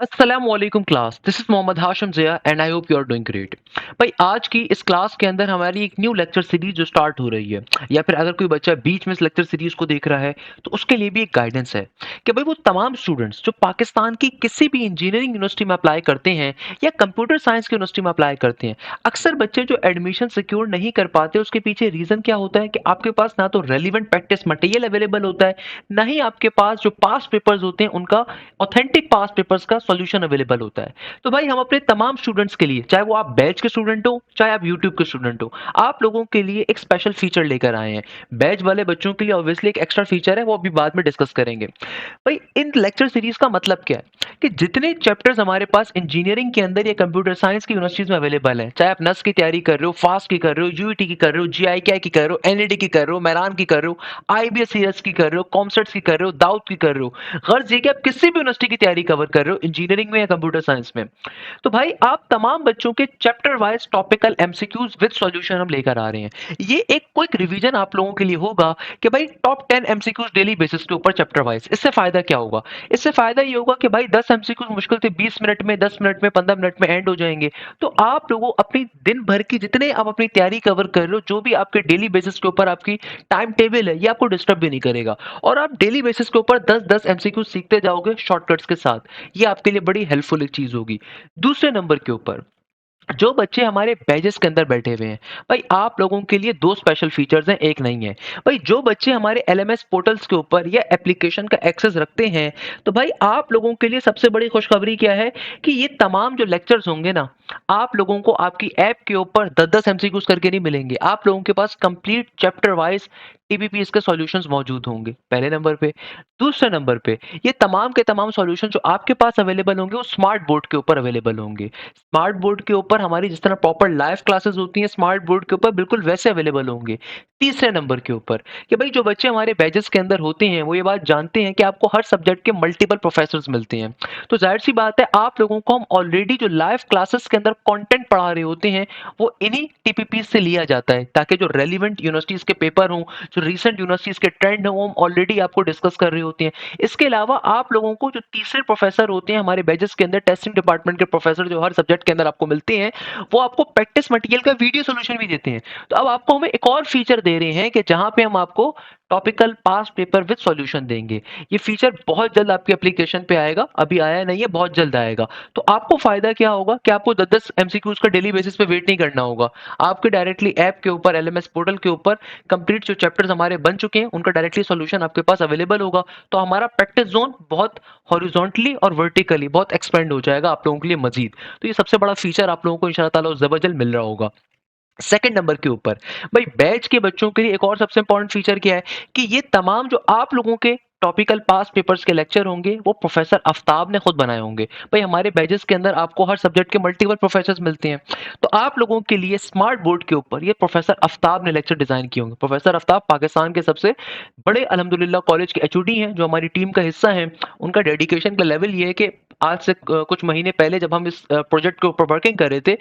अस्सलामुअलैकुम class, this is Mohammad Hashim Zia and I hope you are doing great. भाई आज की इस क्लास के अंदर हमारी एक न्यू लेक्चर सीरीज जो स्टार्ट हो रही है, या फिर अगर कोई बच्चा बीच में इस लेक्चर सीरीज को देख रहा है तो उसके लिए भी एक गाइडेंस है कि भाई वो तमाम स्टूडेंट्स जो पाकिस्तान की किसी भी इंजीनियरिंग यूनिवर्सिटी में अप्लाई करते हैं या कंप्यूटर साइंस की यूनिवर्सिटी में अप्लाई करते हैं, अक्सर बच्चे जो एडमिशन सिक्योर नहीं कर पाते उसके पीछे रीजन क्या होता है कि आपके पास ना तो रेलिवेंट प्रैक्टिस मटेरियल अवेलेबल होता है, ना ही आपके पास जो पास पेपर्स होते हैं उनका ऑथेंटिक पास पेपर्स का सॉल्यूशन अवेलेबल होता है। तो भाई हम अपने तमाम स्टूडेंट्स के लिए, चाहे वो आप बैच के स्टूडेंट हो चाहे आप यूट्यूब के स्टूडेंट हो, आप लोगों के लिए एक स्पेशल फीचर लेकर आए हैं। बैच वाले बच्चों के लिए ऑब्वियसली एक एक्स्ट्रा फीचर है, वो अभी बाद में डिस्कस करेंगे। भाई इन लेक्चर सीरीज का मतलब क्या है कि जितने चैप्टर्स हमारे पास इंजीनियरिंग के अंदर या कंप्यूटर साइंस की यूनिवर्सिटीज में अवेलेबल है, चाहे आप नस की तैयारी कर रहे हो, फास्ट की कर रहे हो, यूईटी की कर रहे हो, जीआईके की कर रहे हो, एनईडी की कर रहे हो, मेरान की कर रहे हो, आईबीएस की कर रहे हो, कॉमसेट्स की कर रहे हो, दाऊद की कर रहे हो, गर्ज ये कि आप किसी भी यूनिवर्सिटी की तैयारी कवर कर रहे हो इंजीनियरिंग में या कंप्यूटर साइंस में, तो भाई आप तमाम बच्चों के chapter wise topical MCQs with solution हम लेकर आ रहे हैं। ये एक क्विक रिवीजन आप लोगों के लिए होगा कि भाई टॉप 10 एमसीक्यूज डेली बेसिस के ऊपर चैप्टर वाइज। इससे फायदा क्या होगा? इससे फायदा ये होगा कि भाई 10 एमसीक्यूज मुश्किल से 20 मिनट में, 10 मिनट में, 15 मिनट में एंड हो जाएंगे। तो आप लोगों अपनी दिन भर की जितने आप अपनी तैयारी कवर कर रहे हो, जो भी आपके डेली बेसिस के ऊपर आपकी टाइम टेबल है, ये आपको डिस्टर्ब भी नहीं करेगा। और आप डेली बेसिस के ऊपर 10-10 एमसीक्यू सीखते जाओगे शॉर्टकट्स के साथ। ये आपके लिए बड़ी हेल्पफुल एक चीज होगी। दूसरे नंबर के ऊपर जो बच्चे हमारे बैचेस के अंदर बैठे हुए हैं, भाई आप लोगों के लिए दो स्पेशल फीचर्स हैं, एक नहीं है। भाई जो बच्चे हमारे एलएमएस पोर्टल्स के ऊपर या एप्लीकेशन का एक्सेस रखते हैं, तो भाई आप लोगों के लिए सबसे बड़ी खुशखबरी क्या है कि ये तमाम जो लेक्चर्स होंगे ना, आप लोगों को आपकी ऐप के ऊपर 10-10 एमसीक्यूज करके नहीं मिलेंगे। आप लोगों के पास कंप्लीट चैप्टर वाइज टीबीपीएस के सॉल्यूशंस मौजूद होंगे, पहले नंबर पे। दूसरे नंबर पे ये तमाम के तमाम सॉल्यूशन जो आपके पास अवेलेबल होंगे वो स्मार्ट बोर्ड के ऊपर अवेलेबल होंगे। स्मार्ट बोर्ड के ऊपर हमारी जिस तरह प्रॉपर लाइव क्लासेस होती हैं, स्मार्ट बोर्ड के ऊपर बिल्कुल वैसे अवेलेबल होंगे। तीसरे नंबर के ऊपर कि भाई जो बच्चे हमारे बैचेस के अंदर होते हैं वो ये बात जानते हैं कि आपको हर सब्जेक्ट के मल्टीपल प्रोफेसर्स मिलते हैं। तो जाहिर सी बात है आप लोगों को हम ऑलरेडी जो लाइव क्लासेस के अंदर कंटेंट पढ़ा रहे होते हैं वो इन्हीं टीपीपी से लिया जाता है, ताकि जो रेलिवेंट यूनिवर्सिटीज के पेपर हों, जो रीसेंट यूनिवर्सिटीज के ट्रेंड हो, हम ऑलरेडी आपको डिस्कस कर रहे होते हैं। इसके अलावा आप लोगों को जो तीसरे प्रोफेसर होते हैं हमारे बैचेस के अंदर, टेस्टिंग डिपार्टमेंट के प्रोफेसर जो हर सब्जेक्ट के अंदर आपको मिलते हैं, वो आपको प्रैक्टिस मटेरियल का वीडियो सॉल्यूशन भी देते हैं। तो अब आपको हमें एक और फीचर दे रहे हैं कि जहां पे हम आपको topical pass paper with solution देंगे। ये फीचर बहुत जल्द आपकी एप्लीकेशन पे आएगा, अभी आया नहीं है, बहुत जल्द आएगा। तो आपको फायदा क्या होगा कि आपको 10-10 एमसीक्यूज का डेली बेसिस पे वेट नहीं करना होगा। आपके डायरेक्टली ऐप के ऊपर, एलएमएस पोर्टल के ऊपर कंप्लीट जो चैप्टर्स हमारे बन चुके हैं उनका डायरेक्टली सॉल्यूशन आपके पास अवेलेबल होगा। तो हमारा प्रैक्टिस जोन बहुत हॉरिजॉन्टली और वर्टिकली बहुत एक्सपेंड हो जाएगा आप लोगों के लिए मजीद। तो ये सबसे बड़ा फीचर आप लोगों को इंशाल्लाह ताला जबरदस्त मिल रहा होगा। सेकंड नंबर के ऊपर भाई बैच के बच्चों के लिए एक और सबसे इंपॉर्टेंट फीचर क्या है कि ये तमाम जो आप लोगों के टॉपिकल पास पेपर्स के लेक्चर होंगे वो प्रोफेसर आफ्ताब ने खुद बनाए होंगे। भाई हमारे बैचेस के अंदर आपको हर सब्जेक्ट के मल्टीपल प्रोफेसर्स मिलते हैं, तो आप लोगों के लिए स्मार्ट बोर्ड के ऊपर ये प्रोफेसर आफ्ताब ने लेक्चर डिजाइन किए होंगे। प्रोफेसर आफ्ताब पाकिस्तान के सबसे बड़े अल्हम्दुलिल्लाह कॉलेज के एचओडी हैं, जो हमारी टीम का हिस्सा हैं। उनका डेडिकेशन का लेवल ये है कि आज से कुछ महीने पहले जब हम इस प्रोजेक्ट के ऊपर वर्किंग कर रहे थे,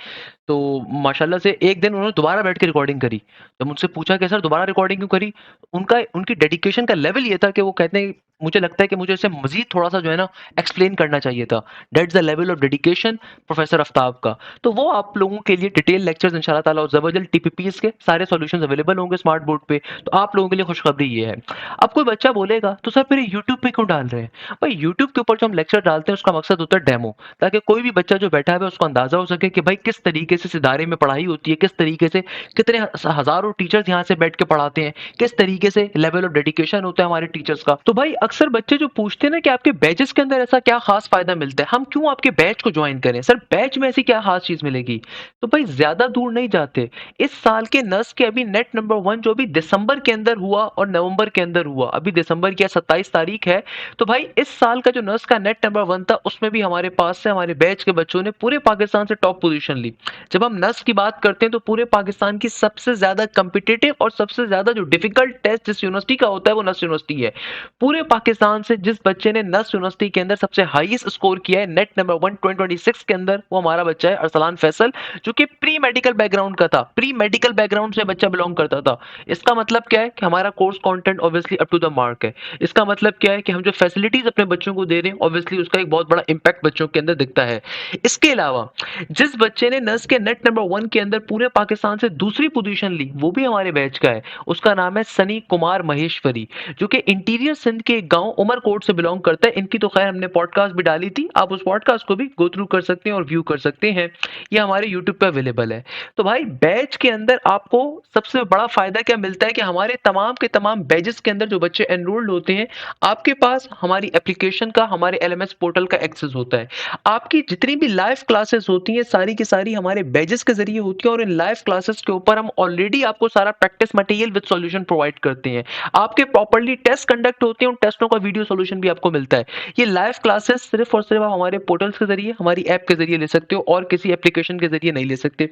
तो माशाल्लाह से एक दिन उन्होंने दोबारा बैठ के रिकॉर्डिंग करी। जब मुझसे पूछा कि सर दोबारा रिकॉर्डिंग क्यों करी? उनका उनकी डेडिकेशन का लेवल ये था कि वो कहते हैं मुझे लगता है कि मुझे इसे मज़ीद थोड़ा-सा जो है ना एक्सप्लेन करना चाहिए था। That's the level of dedication professor Aftab का। तो वो आप लोगों के लिए डिटेल लेक्चर्स इंशाल्लाह ताला और ज़बरदस्त टीपीपीएस के सारे सॉल्यूशंस अवेलेबल होंगे स्मार्ट बोर्ड पे। तो आप लोगों के लिए खुशखबरी ये है। अब कोई बच्चा बोलेगा तो सर फिर यूट्यूब पे क्यों डाल रहे हैं? भाई यूट्यूब के ऊपर जो हम लेक्चर डालते हैं उसका मकसद होता है डेमो, ताकि कोई भी बच्चा जो बैठा है उसको अंदाजा हो सके कि भाई किस तरीके से इस इदारे में पढ़ाई होती है, किस तरीके से कितने हजारों टीचर्स यहाँ से बैठ के पढ़ाते हैं, किस तरीके से लेवल ऑफ डेडिकेशन होता है हमारे टीचर्स का। तो भाई अक्सर बच्चे जो पूछते हैं ना कि आपके बैचेस के अंदर ऐसा क्या खास फायदा मिलता है, हम क्यों आपके बैच को ज्वाइन करें, सर बैच में ऐसी क्या खास चीज मिलेगी? तो भाई ज्यादा दूर नहीं जाते। इस साल के नर्स के अभी नेट नंबर 1 जो भी दिसंबर के अंदर हुआ और नवंबर के अंदर हुआ, अभी दिसंबर की 27 तारीख है, तो भाई इस साल का जो नर्स का नेट नंबर 1 था उसमें भी हमारे पास से हमारे बैच के बच्चों ने पूरे पाकिस्तान से टॉप पोजीशन ली। जब हम नस की बात करते हैं तो पूरे पाकिस्तान की सबसे ज्यादा कम्पिटिटिव और सबसे ज्यादा जो डिफिकल्ट टेस्ट जिस यूनिवर्सिटी का होता है वो नस यूनिवर्सिटी है। पूरे पाकिस्तान से जिस बच्चे ने नस्ट यूनिवर्सिटी के अंदर सबसे हाईएस्ट स्कोर किया है नेट नंबर 1 2026 के अंदर, वो हमारा बच्चा है अरसलान फैसल, जो कि प्री मेडिकल बैकग्राउंड का था। प्री मेडिकल बैकग्राउंड से बच्चा बिलोंग करता था। इसका मतलब क्या है कि हमारा course content obviously up to the mark है। इसका मतलब क्या है कि हम जो फैसिलिटीज अपने बच्चों को दे रहे हैं, ऑब्वियसली उसका एक बहुत बड़ा इंपैक्ट बच्चों के अंदर दिखता है। इसके अलावा जिस बच्चे ने नर्स के नेट नंबर 1 के अंदर पूरे पाकिस्तान से दूसरी पोजीशन ली, वो भी हमारे बैच का है। उसका नाम है सनी कुमार महेश्वरी, जो कि इंटीरियर सिंध के एक गांव उमरकोट से बिलोंग करता है। इनकी तो खैर हमने पॉडकास्ट भी डाली थी, आप उस पॉडकास्ट को भी गो थ्रू कर सकते हैं और व्यू कर सकते हैं। ये हमारे यूट्यूब पे अवेलेबल है। तो भाई बैच के अंदर आपको सबसे बड़ा फायदा क्या मिलता है कि हमारे तमाम के तमाम बैचेस के अंदर जो बच्चे एनरोल्ड होते हैं, आपके पास हमारी एप्लीकेशन का, हमारे एलएमएस पोर्टल का एक्सेस होता है। आपकी जितनी भी लाइव क्लासेस होती हैं, सारी की सारी हमारे बैचेस के जरिए होती है, और इन लाइव क्लासेस के ऊपर हम ऑलरेडी आपको सारा practice material with solution provide करते हैं। आपके प्रॉपर्ली टेस्ट कंडक्ट होते हैं, उन टेस्टों का वीडियो सॉल्यूशन भी आपको मिलता है। ये लाइव क्लासेस सिर्फ और सिर्फ आप हमारे पोर्टल्स के जरिए, हमारी ऐप के जरिए ले सकते हो, और किसी एप्लीकेशन के जरिए नहीं ले सकते।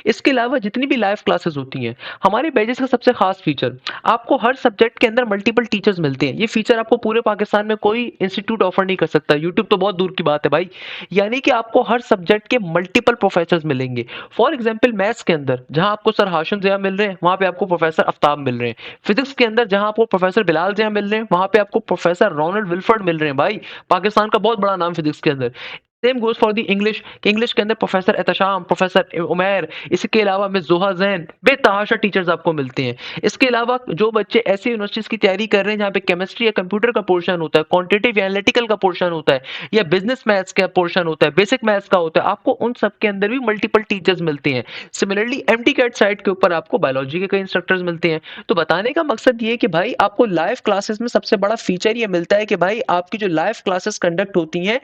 इसके अलावा जितनी भी लाइव क्लासेस होती हैं, हमारे बैचेस का सबसे खास फीचर, आपको हर सब्जेक्ट के अंदर मल्टीपल टीचर्स मिलते हैं। ये फीचर आपको पूरे पाकिस्तान में कोई इंस्टीट्यूट ऑफर नहीं कर सकता। यूट्यूब तो बहुत दूर की बात है भाई। यानी कि आपको हर सब्जेक्ट के मल्टीपल प्रोफेसर्स मिलेंगे। फॉर एग्जांपल मैथ्स के अंदर जहां आपको सर हाशिम ज़िया मिल रहे हैं, वहां पे आपको प्रोफेसर आफ्ताब मिल रहे हैं। फिजिक्स के अंदर जहां आपको प्रोफेसर बिलाल ज़िया मिल रहे हैं, वहां पे आपको प्रोफेसर रोनाल्ड विल्फर्ड मिल रहे हैं। भाई पाकिस्तान का बहुत बड़ा नाम फिजिक्स के अंदर। Same goes for the English, कि इंग्लिश के अंदर प्रोफेसर एहतशाम, प्रोफेसर उमैर, इसके अलावा मिस जोहा जैन, बेतहाशा टीचर्स आपको मिलते हैं। इसके अलावा जो बच्चे ऐसी यूनिवर्सिटीज की तैयारी कर रहे हैं जहाँ पे केमिस्ट्री या कंप्यूटर का पोर्शन होता है, क्वांटिटेटिव या एनालिटिकल का पोर्शन होता है, या बिजनेस मैथ्स का पोर्शन होता है, बेसिक मैथ्स का होता है, आपको उन सब के अंदर भी मल्टीपल टीचर्स मिलते हैं। सिमिलरली एमटी कैट साइट के ऊपर आपको बायोलॉजी के कई इंस्ट्रक्टर्स मिलते हैं। तो बताने का मकसद ये है कि भाई आपको लाइव क्लासेस में सबसे बड़ा फीचर ये मिलता है कि भाई आपकी जो लाइव क्लासेस कंडक्ट होती हैं,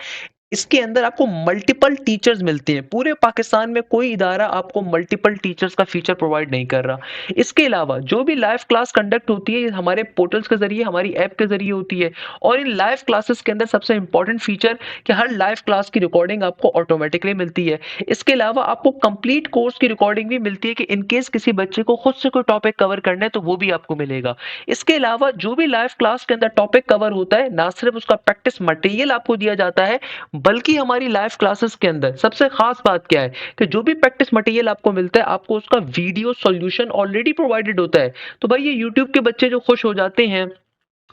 इसके अंदर आपको मल्टीपल टीचर्स मिलते हैं। पूरे पाकिस्तान में कोई इदारा आपको मल्टीपल टीचर्स का फीचर प्रोवाइड नहीं कर रहा। इसके अलावा जो भी लाइव क्लास कंडक्ट होती है, ये हमारे पोर्टल्स के जरिए, हमारी ऐप के जरिए होती है। और इन लाइव क्लासेस के अंदर सबसे इंपॉर्टेंट फीचर कि हर लाइव क्लास की रिकॉर्डिंग आपको ऑटोमेटिकली मिलती है। इसके अलावा आपको कंप्लीट कोर्स की रिकॉर्डिंग भी मिलती है कि इनकेस किसी बच्चे को खुद से कोई टॉपिक कवर करना है तो वो भी आपको मिलेगा। इसके अलावा जो भी लाइव क्लास के अंदर टॉपिक कवर होता है, ना सिर्फ उसका प्रैक्टिस मटेरियल आपको दिया जाता है, बल्कि हमारी लाइव क्लासेस के अंदर सबसे खास बात क्या है कि जो भी प्रैक्टिस मटेरियल आपको मिलता है, आपको उसका वीडियो सॉल्यूशन ऑलरेडी प्रोवाइडेड होता है। तो भाई ये यूट्यूब के बच्चे जो खुश हो जाते हैं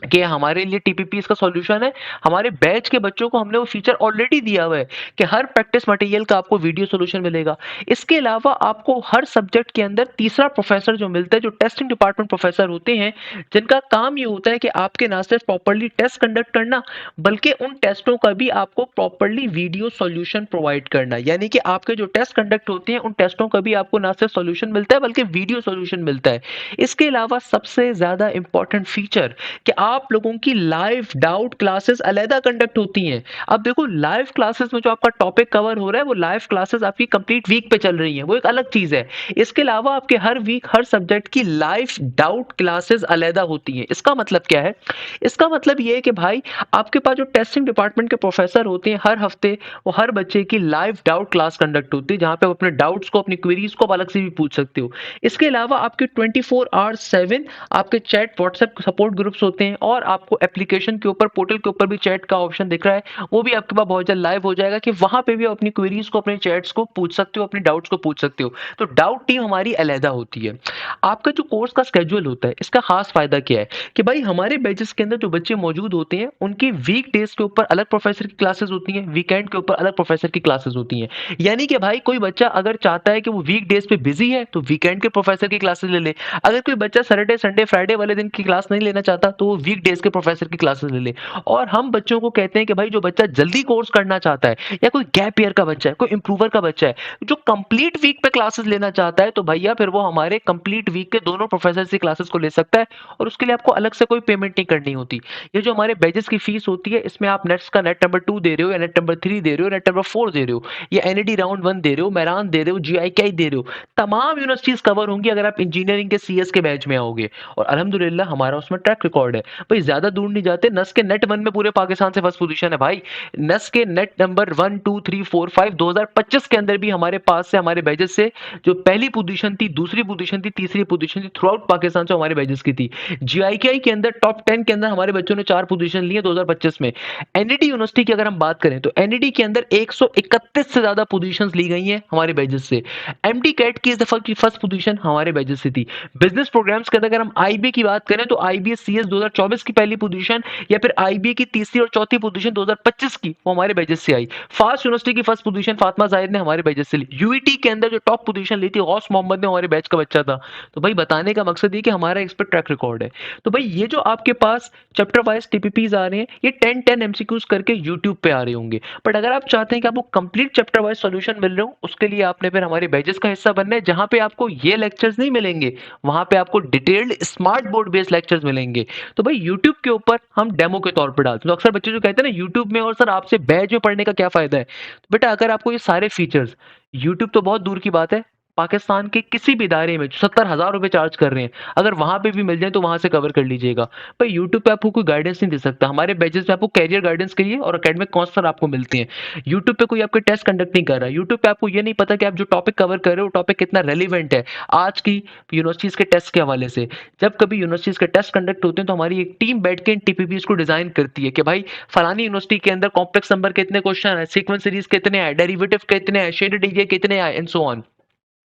कि हमारे लिए टीपीपी इसका सॉल्यूशन है, हमारे बैच के बच्चों को हमने वो फीचर ऑलरेडी दिया हुआ है कि हर प्रैक्टिस मटेरियल का आपको वीडियो सॉल्यूशन मिलेगा। इसके अलावा आपको हर सब्जेक्ट के अंदर तीसरा प्रोफेसर जो मिलता है, जो टेस्टिंग डिपार्टमेंट प्रोफेसर होते हैं, जिनका काम ये होता है कि आपके ना सिर्फ प्रॉपर्ली टेस्ट कंडक्ट करना, बल्कि उन टेस्टों का भी आपको प्रॉपर्ली वीडियो सॉल्यूशन प्रोवाइड करना। यानी कि आपके जो टेस्ट कंडक्ट होते हैं, उन टेस्टों का भी आपको ना सिर्फ सॉल्यूशन मिलता है, बल्कि वीडियो सॉल्यूशन मिलता है। इसके अलावा सबसे ज्यादा इंपॉर्टेंट फीचर कि आप लोगों की लाइव डाउट क्लासेस अलहदा कंडक्ट होती हैं। अब देखो लाइव क्लासेस में जो आपका टॉपिक कवर हो रहा है, वो लाइव क्लासेस आपकी कंप्लीट वीक पे चल रही हैं, वो एक अलग चीज है। इसके अलावा आपके हर वीक हर सब्जेक्ट की लाइव डाउट क्लासेस अलहदा होती हैं। इसका मतलब क्या है? इसका मतलब ये है कि भाई आपके पास जो टेस्टिंग डिपार्टमेंट के प्रोफेसर होते हैं, हर हफ्ते वो हर बच्चे की लाइव डाउट क्लास कंडक्ट होती है, जहां पे आप अपने डाउट्स को, अपनी क्वेरीज को अलग से भी पूछ सकते हो। इसके अलावा आपके 24/7 आपके चैट व्हाट्सएप सपोर्ट ग्रुप्स होते हैं, और आपको एप्लीकेशन के ऊपर, पोर्टल के ऊपर भी चैट का ऑप्शन दिख रहा है, वो भी आपके पास बहुत जल्द लाइव हो जाएगा कि वहां पे भी आप अपनी क्वेरीज को, अपने चैट्स को पूछ सकते हो, अपने डाउट्स को पूछ सकते हो। तो डाउट टीम हमारी अलहदा होती है। आपका जो कोर्स का स्केड्यूल होता है, इसका खास फायदा क्या है कि भाई हमारे बैचेस के अंदर जो बच्चे मौजूद होते हैं, उनकी वीक डेज के ऊपर अलग प्रोफेसर की क्लासेस होती हैं, वीकेंड के ऊपर अलग प्रोफेसर की क्लासेस होती हैं। यानी कि भाई कोई बच्चा अगर चाहता है कि वो वीक डेज पे बिजी है, तो वीकेंड के प्रोफेसर की क्लासेस ले ले। अगर कोई बच्चा सैटरडे संडे फ्राइडे वाले दिन की क्लास नहीं लेना चाहता, तो वो वीक डेज के प्रोफेसर की क्लासेस ले ले। और हम बच्चों को कहते हैं कि भाई जो बच्चा जल्दी कोर्स करना चाहता है, या कोई गैप ईयर का बच्चा है, कोई इंप्रूवर का बच्चा है, जो कंप्लीट वीक पे क्लासेस लेना चाहता है, तो भैया फिर वो हमारे कंप्लीट वीक के दोनों प्रोफेसर से क्लासेस को ले सकता है, और उसके लिए आपको अलग से कोई पेमेंट नहीं करनी होती। ये जो हमारे बैचेस की फीस होती है, इसमें आप नेट्स का नेट नंबर 2 दे रहे हो, या नेट नंबर 3 दे रहे हो, नेट नंबर 4 दे रहे हो, या एनईडी राउंड 1 दे रहे हो, मैरान दे रहे हो, जीआईकेआई दे रहे हो, तमाम यूनिवर्सिटीज कवर होंगी अगर आप इंजीनियरिंग के सीएस के बैच में आओगे। और अल्हम्दुलिल्लाह हमारा उसमें ट्रैक रिकॉर्ड है। भाई ज़्यादा दूर नहीं जाते, नस के नेट 1 में पूरे पाकिस्तान से फर्स्ट पोजीशन है भाई। नस के नेट नंबर 1, 2, 3, 4, 5 2025 के अंदर भी हमारे पास से, हमारे बैचेस से जो पहली पोजीशन थी, दूसरी पोजीशन थी, तीसरी पोजीशन थी, थ्रू आउट पाकिस्तान से हमारे बैचेस की थी। जीआईकेआई के अंदर टॉप 10 के अंदर हमारे बच्चों ने 4 पोजीशन ली है 2025 में। एनईटी यूनिवर्सिटी की अगर हम बात करें तो एनईटी के अंदर 131 से ज्यादा पोजीशंस ली गई हैं हमारे बैचेस से। एमडी कैट की इस दफा की फर्स्ट पोजीशन हमारे बैचेस से थी। बिजनेस प्रोग्राम्स के अंदर अगर हम आईबीए की बात करें तो आईबीए सीएस 2024 की पहली पोजीशन या फिर आईबीए की तीसरी और चौथी पोजीशन 2025 की वो हमारे बैचेस से आई। फास्ट यूनिवर्सिटी की फर्स्ट पोजीशन फातिमा जाहिद ने हमारे बैचेस से ली। यूईटी के अंदर जो टॉप पोजीशन ली थी गौस मोहम्मद ने, हमारे बैच का बच्चा था। तो भाई बताने का मकसद ये कि हमारा इस पर ट्रैक रिकॉर्ड है। तो भाई ये जो आपके पास चैप्टर वाइज टीपीपीज आ रहे हैं ये 10 एमसीक्यूज करके यूट्यूब पे आ रहे होंगे। बट अगर आप चाहते हैं कि आपको कंप्लीट चैप्टर वाइज सॉल्यूशन मिल रहे हो, उसके लिए आपने फिर हमारे बैचेस का हिस्सा बनना है, जहां पे आपको ये लेक्चर्स नहीं मिलेंगे, वहां पे आपको detailed smart board based lectures मिलेंगे। तो भाई यूट्यूब के ऊपर हम डेमो के तौर पर डालते हैं। तो अक्सर बच्चे जो कहते हैं ना यूट्यूब में और सर आपसे बैच में पढ़ने का क्या फायदा है, तो बेटा अगर आपको ये सारे फीचर्स, यूट्यूब तो बहुत दूर की बात है, पाकिस्तान के किसी भी इदारे में जो 70,000 रुपए चार्ज कर रहे हैं, अगर वहां पे भी मिल जाए तो वहां से कवर कर लीजिएगा। भाई यूट्यूब पे आपको कोई गाइडेंस नहीं दे सकता। हमारे बैचेस में आपको कैरियर गाइडेंस के लिए और एकेडमिक काउंसलर आपको मिलते हैं। यूट्यूब पे कोई आपके टेस्ट कंडक्ट नहीं कर रहा है। यूट्यूब पे आपको ये नहीं पता कि आप जो टॉपिक कवर कर रहे हो वो टॉपिक कितना रेलिवेंट है आज की यूनिवर्सिटीज के टेस्ट के हवाले से। जब कभी यूनिवर्सिटीज के टेस्ट कंडक्ट होते हैं तो हमारी एक टीम बैठ के इन टीपीपीज को डिजाइन करती है कि भाई फलानी यूनिवर्सिटी के अंदर कॉम्प्लेक्स नंबर कितने क्वेश्चन है, सीक्वेंस सीरीज कितने हैं, डेरिवेटिव कितने हैं, शेडेड एरिया कितने हैं, and so on.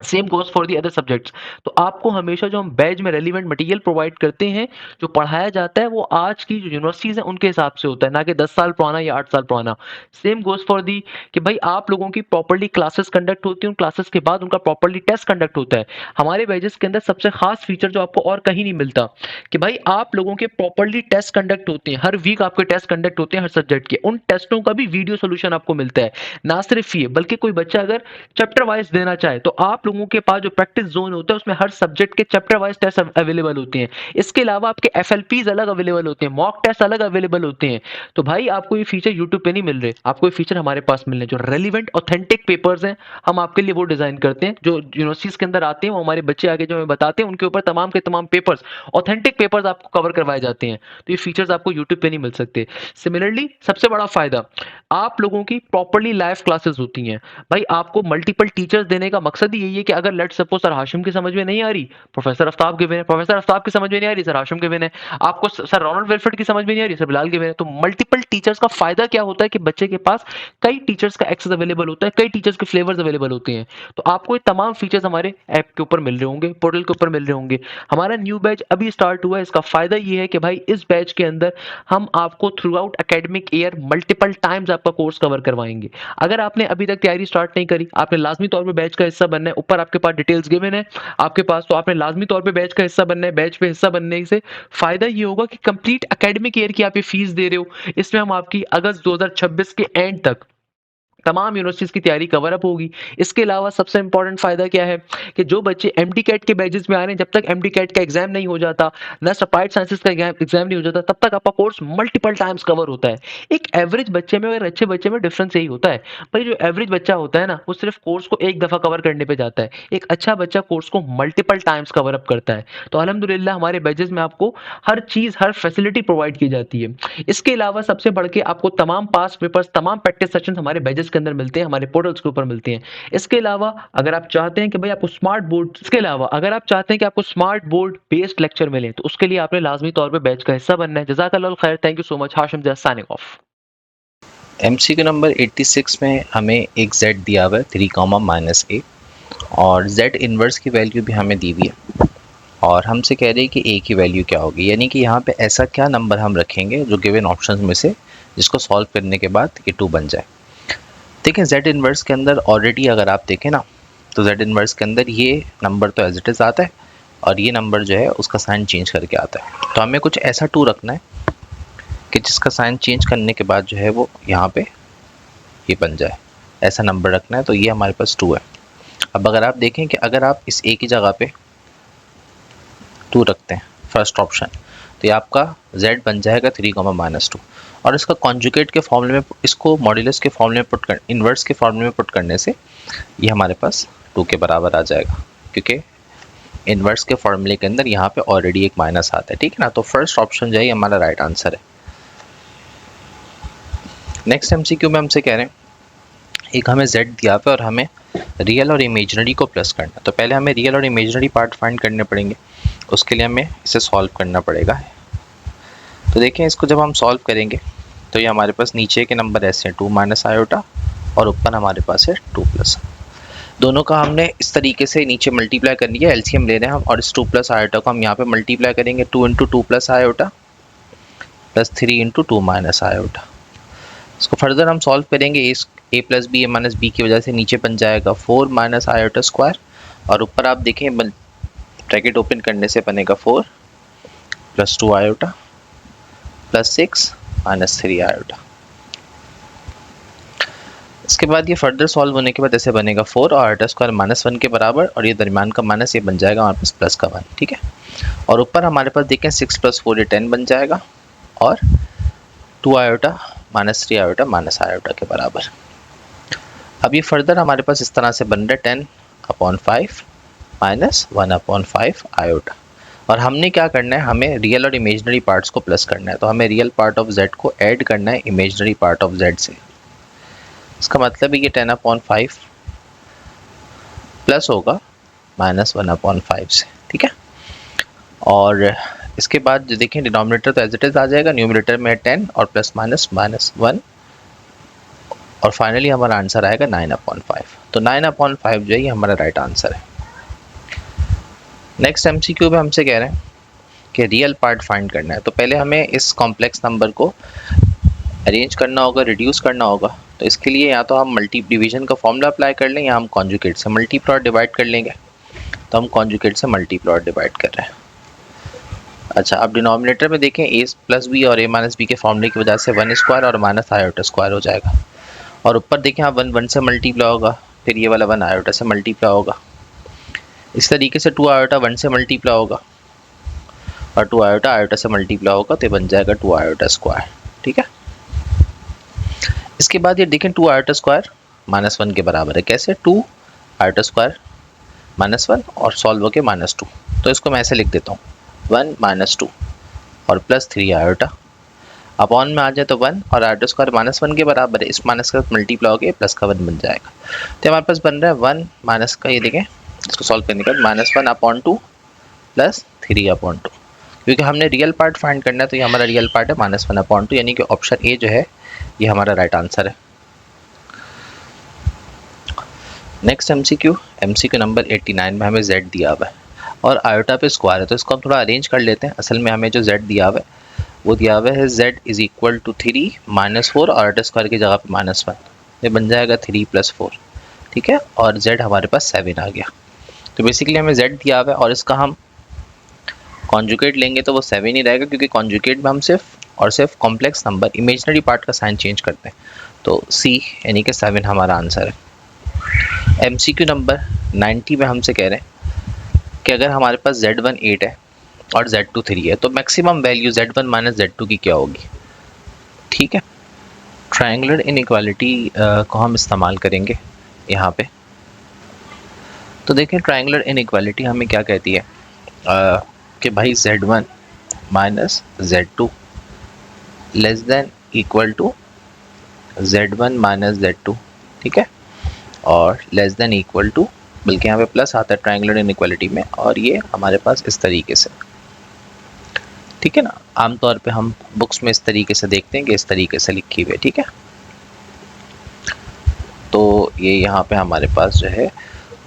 Same goes for the other subjects. तो आपको हमेशा जो हम बैच में रेलिवेंट मटेरियल प्रोवाइड करते हैं, जो पढ़ाया जाता है वो आज की जो यूनिवर्सिटीज हैं उनके हिसाब से होता है, ना कि 10 साल पुराना या 8 साल पुराना। सेम गोज फॉर दी कि भाई आप लोगों की प्रॉपर्ली क्लासेस कंडक्ट होती हैं, उन क्लासेस के बाद उनका प्रॉपर्ली टेस्ट कंडक्ट होता है। हमारे बैचेस के अंदर सबसे खास फीचर जो आपको और कहीं नहीं मिलता कि भाई आप लोगों के प्रॉपर्ली टेस्ट कंडक्ट होते हैं, हर वीक आपके टेस्ट कंडक्ट होते हैं हर सब्जेक्ट के। उन टेस्टों का भी वीडियो सोल्यूशन आपको मिलता है। ना सिर्फ ये, बल्कि कोई बच्चा अगर चैप्टर वाइज देना चाहे तो आप लोगों के पास जो प्रैक्टिस जोन होता है उसमें हर सब्जेक्ट के चैप्टर वाइज टेस्ट अवेलेबल होते हैं। इसके अलावा आपके एफएलपीज अलग अवेलेबल होते हैं, मॉक टेस्ट अलग अवेलेबल होते हैं। तो भाई आपको ये फीचर यूट्यूब पे नहीं मिल रहे, आपको ये फीचर हमारे पास मिल रहे हैं। जो रेलिवेंट ऑथेंटिक पेपर्स हैं हम आपके लिए वो डिजाइन करते हैं, जो यूनिवर्सिटीज के अंदर आते हैं, वो हमारे बच्चे आगे जो हमें बताते हैं उनके ऊपर तमाम के तमाम पेपर्स, ऑथेंटिक पेपर्स आपको कवर करवाए जाते हैं। तो ये फीचर्स आपको यूट्यूब पे नहीं मिल सकते। सिमिलरली सबसे बड़ा फायदा, आप लोगों की प्रॉपर्ली लाइव क्लासेस होती हैं। भाई आपको मल्टीपल टीचर्स देने का मकसद ही यही है कि अगर लेट्स सपोज सर हाशिम की समझ में नहीं आ रही, प्रोफेसर आफ्ताब गिवन है, प्रोफेसर आफ्ताब की समझ में नहीं आ रही, सर हाशिम गिवन है, आपको सर रोनाल्ड वेलफर्ड की समझ में नहीं आ रही, सर बिलाल गिवन है। तो मल्टीपल टीचर्स का फायदा क्या होता है कि बच्चे के पास कई टीचर्स का एक्सेस अवेलेबल होता है, कई टीचर्स के फ्लेवर्स अवेलेबल होते हैं। तो आपको ये तमाम फीचर्स हमारे ऐप के ऊपर मिल रहे होंगे, पोर्टल के ऊपर मिल रहे होंगे। हमारा न्यू बैच अभी स्टार्ट हुआ है। इसका फायदा ये है कि भाई इस बैच के अंदर हम आपको through out academic year multiple times आपका कोर्स कवर करवाएंगे। अगर आपने अभी तक तैयारी स्टार्ट नहीं करी, आपने लाजमी तौर पे बैच का हिस्सा बनना है। ऊपर आपके पास डिटेल्स गिवन है आपके पास, तो आपने लाजमी तौर पे बैच का हिस्सा बनना है। बैच पे हिस्सा बनने से फायदा ये होगा कि कंप्लीट एकेडमिक ईयर की आप ये फीस दे रहे हो, इसमें हम आपकी अगस्त 2026 के एंड तक तमाम यूनिवर्सिटीज की तैयारी कवर अप होगी। इसके अलावा सबसे इंपॉर्टेंट फायदा क्या है कि जो बच्चे एमडी कैट के बैचेस में आ रहे हैं, जब तक एमडी कैट का एग्जाम नहीं हो जाता, नस्ट अप्लाइड साइंसेज का एग्जाम नहीं हो जाता, तब तक आपका कोर्स मल्टीपल टाइम्स कवर होता है। एक एवरेज बच्चे में और अच्छे बच्चे में डिफरेंस यही होता है। भाई जो एवरेज बच्चा होता है ना, वो सिर्फ कोर्स को एक दफा कवर करने पे जाता है। एक अच्छा बच्चा कोर्स को मल्टीपल टाइम्स कवर अप करता है। तो अल्हम्दुलिल्लाह हमारे बैचेस में आपको हर चीज, हर फैसिलिटी प्रोवाइड की जाती है। इसके अलावा सबसे बढ़ के आपको तमाम पास पेपर्स, तमाम प्रैक्टिस सेशंस हमारे बैचेस के अंदर मिलते हैं, हमारे पोर्टल्स के ऊपर मिलते हैं। इसके अलावा अगर आप चाहते हैं कि भाई आपको स्मार्ट बोर्ड बेस्ड लेक्चर मिले, तो उसके लिए आपने लाजमी तौर पे बैच का हिस्सा बनना है। जज़ाकल्लाह खैर, thank you so much. Hashim just signing off. MCQ number 86 में हमें एक z दिया हुआ है 3, -a और z इन्वर्स की वैल्यू भी हमें दी हुई है और हमसे कह रहे हैं कि a की वैल्यू क्या होगी, यानी कि यहाँ पे ऐसा क्या नंबर हम रखेंगे जो गिवन ऑप्शंस में से जिसको सॉल्व करने के बाद ये 2 बन जाए। देखिए z इन्वर्स के अंदर ऑलरेडी अगर आप देखें ना, तो z इन्वर्स के अंदर ये नंबर तो एज इट इज़ आता है और ये नंबर जो है उसका साइन चेंज करके आता है। तो हमें कुछ ऐसा 2 रखना है कि जिसका साइन चेंज करने के बाद जो है वो यहाँ पे ये बन जाए, ऐसा नंबर रखना है। तो ये हमारे पास 2 है। अब अगर आप देखें कि अगर आप इस a की जगह पे 2 रखते हैं फर्स्ट ऑप्शन, तो ये आपका z बन जाएगा 3, -2 और इसका कॉन्जुगेट के फॉर्मूले में, इसको मॉड्यूलस के फॉर्मूले में पुट कर, इन्वर्स के फॉर्मूले में पुट करने से ये हमारे पास 2 के बराबर आ जाएगा, क्योंकि इन्वर्स के फॉर्मूले के अंदर यहाँ पे ऑलरेडी एक माइनस आता है, ठीक है ना। तो फर्स्ट ऑप्शन जो है हमारा राइट आंसर है। नेक्स्ट एमसीक्यू में हमसे कह रहे हैं एक हमें z दिया हुआ है और हमें रियल और इमेजिनरी को प्लस करना है। तो पहले हमें रियल और इमेजिनरी पार्ट फाइंड करने पड़ेंगे, उसके लिए हमें इसे सॉल्व करना पड़ेगा। तो देखें इसको जब हम सॉल्व करेंगे तो ये हमारे पास नीचे के नंबर ऐसे हैं 2 माइनस आयोटा और ऊपर हमारे पास है 2 प्लस। दोनों का हमने इस तरीके से नीचे मल्टीप्लाई करनी है, एलसीएम ले रहे हैं हम, और इस 2 प्लस आयोटा को हम यहाँ पे मल्टीप्लाई करेंगे 2 into 2 plus iota plus 3 into 2 minus iota. इसको फर्दर हम सॉल्व करेंगे, ए plus B A minus B की वजह से नीचे बन जाएगा 4 माइनस आयोटा स्क्वायर और ऊपर आप देखें ब्रैकेट ओपन करने से बनेगा 4 plus 2 iota plus 6 minus 3 iota. इसके बाद ये फर्दर सॉल्व होने के बाद ऐसे बनेगा 4 और आयोटा स्क्वायर माइनस 1 के बराबर और ये दरमियान का माइनस ये बन जाएगा हमारे पास प्लस का 1, ठीक है। और ऊपर हमारे पास देखें 6 प्लस 4 ये 10 बन जाएगा और 2 iota minus 3 iota minus iota के बराबर। अब ये फर्दर हमारे पास इस तरह से बन रहा है 10/5 माइनस 1/5 आयोटा। और हमने क्या करना है, हमें रियल और इमेजिनरी पार्ट्स को प्लस करना है। तो हमें रियल पार्ट ऑफ z को ऐड करना है इमेजिनरी पार्ट ऑफ z से। इसका मतलब है ये 10/5 प्लस होगा माइनस 1/5 से, ठीक है। और इसके बाद जो देखें डिनोमिनेटर तो एज इट इज आ जाएगा, न्यूमरेटर में 10 और प्लस माइनस माइनस 1 और फाइनली हमारा आंसर आएगा 9/5। तो 9/5 जो है ये हमारा राइट आंसर है। नेक्स्ट एमसीक्यू में हमसे कह रहे हैं कि रियल पार्ट फाइंड करना है। तो पहले हमें इस कॉम्प्लेक्स नंबर को अरेंज करना होगा, रिड्यूस करना होगा। तो इसके लिए या तो हम मल्टी डिवीजन का फॉर्मूला अप्लाई कर लें या हम कॉन्जुगेट से मल्टीप्लाई और डिवाइड कर लेंगे। तो हम कॉन्जुगेट से मल्टीप्लाई और डिवाइड कर रहे हैं। अच्छा, अब डिनोमिनेटर में देखें a प्लस बी और a माइनस बी के फॉर्मूले की वजह से 1 स्क्वायर और माइनस आयोटा स्क्वायर हो जाएगा। और ऊपर देखें आप 1 से मल्टीप्लाई होगा, फिर ये वाला 1 आयोटा से मल्टीप्लाई होगा। इस तरीके से 2 आयोटा 1 से मल्टीप्लाई होगा और 2 आयोटा आयोटा से मल्टीप्लाई होगा तो ये बन जाएगा 2 आयोटा स्क्वायर, ठीक है। इसके बाद ये देखें 2 आयोटा स्क्वायर माइनस 1 के बराबर है। कैसे? 2 आयोटा स्क्वायर माइनस 1 और सॉल्व होके माइनस 2। तो इसको मैं ऐसे लिख देता हूँ 1 माइनस 2 और प्लस 3 आयोटा अपॉन में आ जाए तो 1 और आयोटा स्क्वायर माइनस 1 के बराबर है। इस माइनस का मल्टीप्लाई होके प्लस का 1 बन जाएगा। तो हमारे पास बन रहा है 1 माइनस का, ये देखें इसको सॉल्व करने के बाद माइनस 1/2 प्लस 3/2। क्योंकि हमने रियल पार्ट फाइंड करना है तो ये हमारा रियल पार्ट है -1/2, यानी कि ऑप्शन ए जो है ये हमारा राइट आंसर है। नेक्स्ट एमसीक्यू नंबर 89 में हमें z दिया हुआ है और आयोटा पे स्क्वायर है। तो इसको हम थोड़ा अरेंज कर लेते हैं। असल में हमें जो z दिया हुआ है वो दिया हुआ है z is equal to 3 minus 4 और आयोटा स्क्वायर की जगह पे -1, ये बन जाएगा 3 + 4, ठीक है। और z हमारे पास 7 आ गया। तो बेसिकली हमें z दिया हुआ है और इसका हम कॉन्जुगेट लेंगे तो वो 7 ही रहेगा, क्योंकि कॉन्जुगेट में हम सिर्फ कॉम्प्लेक्स नंबर इमेजिनरी पार्ट का साइन चेंज करते हैं। तो सी यानी कि 7 हमारा आंसर है। एमसीक्यू नंबर 90 में हमसे कह रहे हैं कि अगर हमारे पास z1 8 है और z2 3 है तो maximum value z1 minus z2 की क्या होगी, ठीक है। ट्रायंगुलर इनइक्वालिटी को हम इस्तेमाल करेंगे यहाँ पे। तो देखें ट्रायंगुलर इनइक्वालिटी हमें क्या कहती है कि भाई z1 minus z2 less than equal to z1 minus z2, ठीक है, और लेस देन इक्वल टू, बल्कि यहाँ पे प्लस आता है ट्रायंगुलर इनइक्वालिटी में, और ये हमारे पास इस तरीके से, ठीक है ना। आमतौर पे हम बुक्स में इस तरीके से देखते हैं कि इस तरीके से लिखी हुई है, ठीक है। तो ये यहाँ पे हमारे पास जो है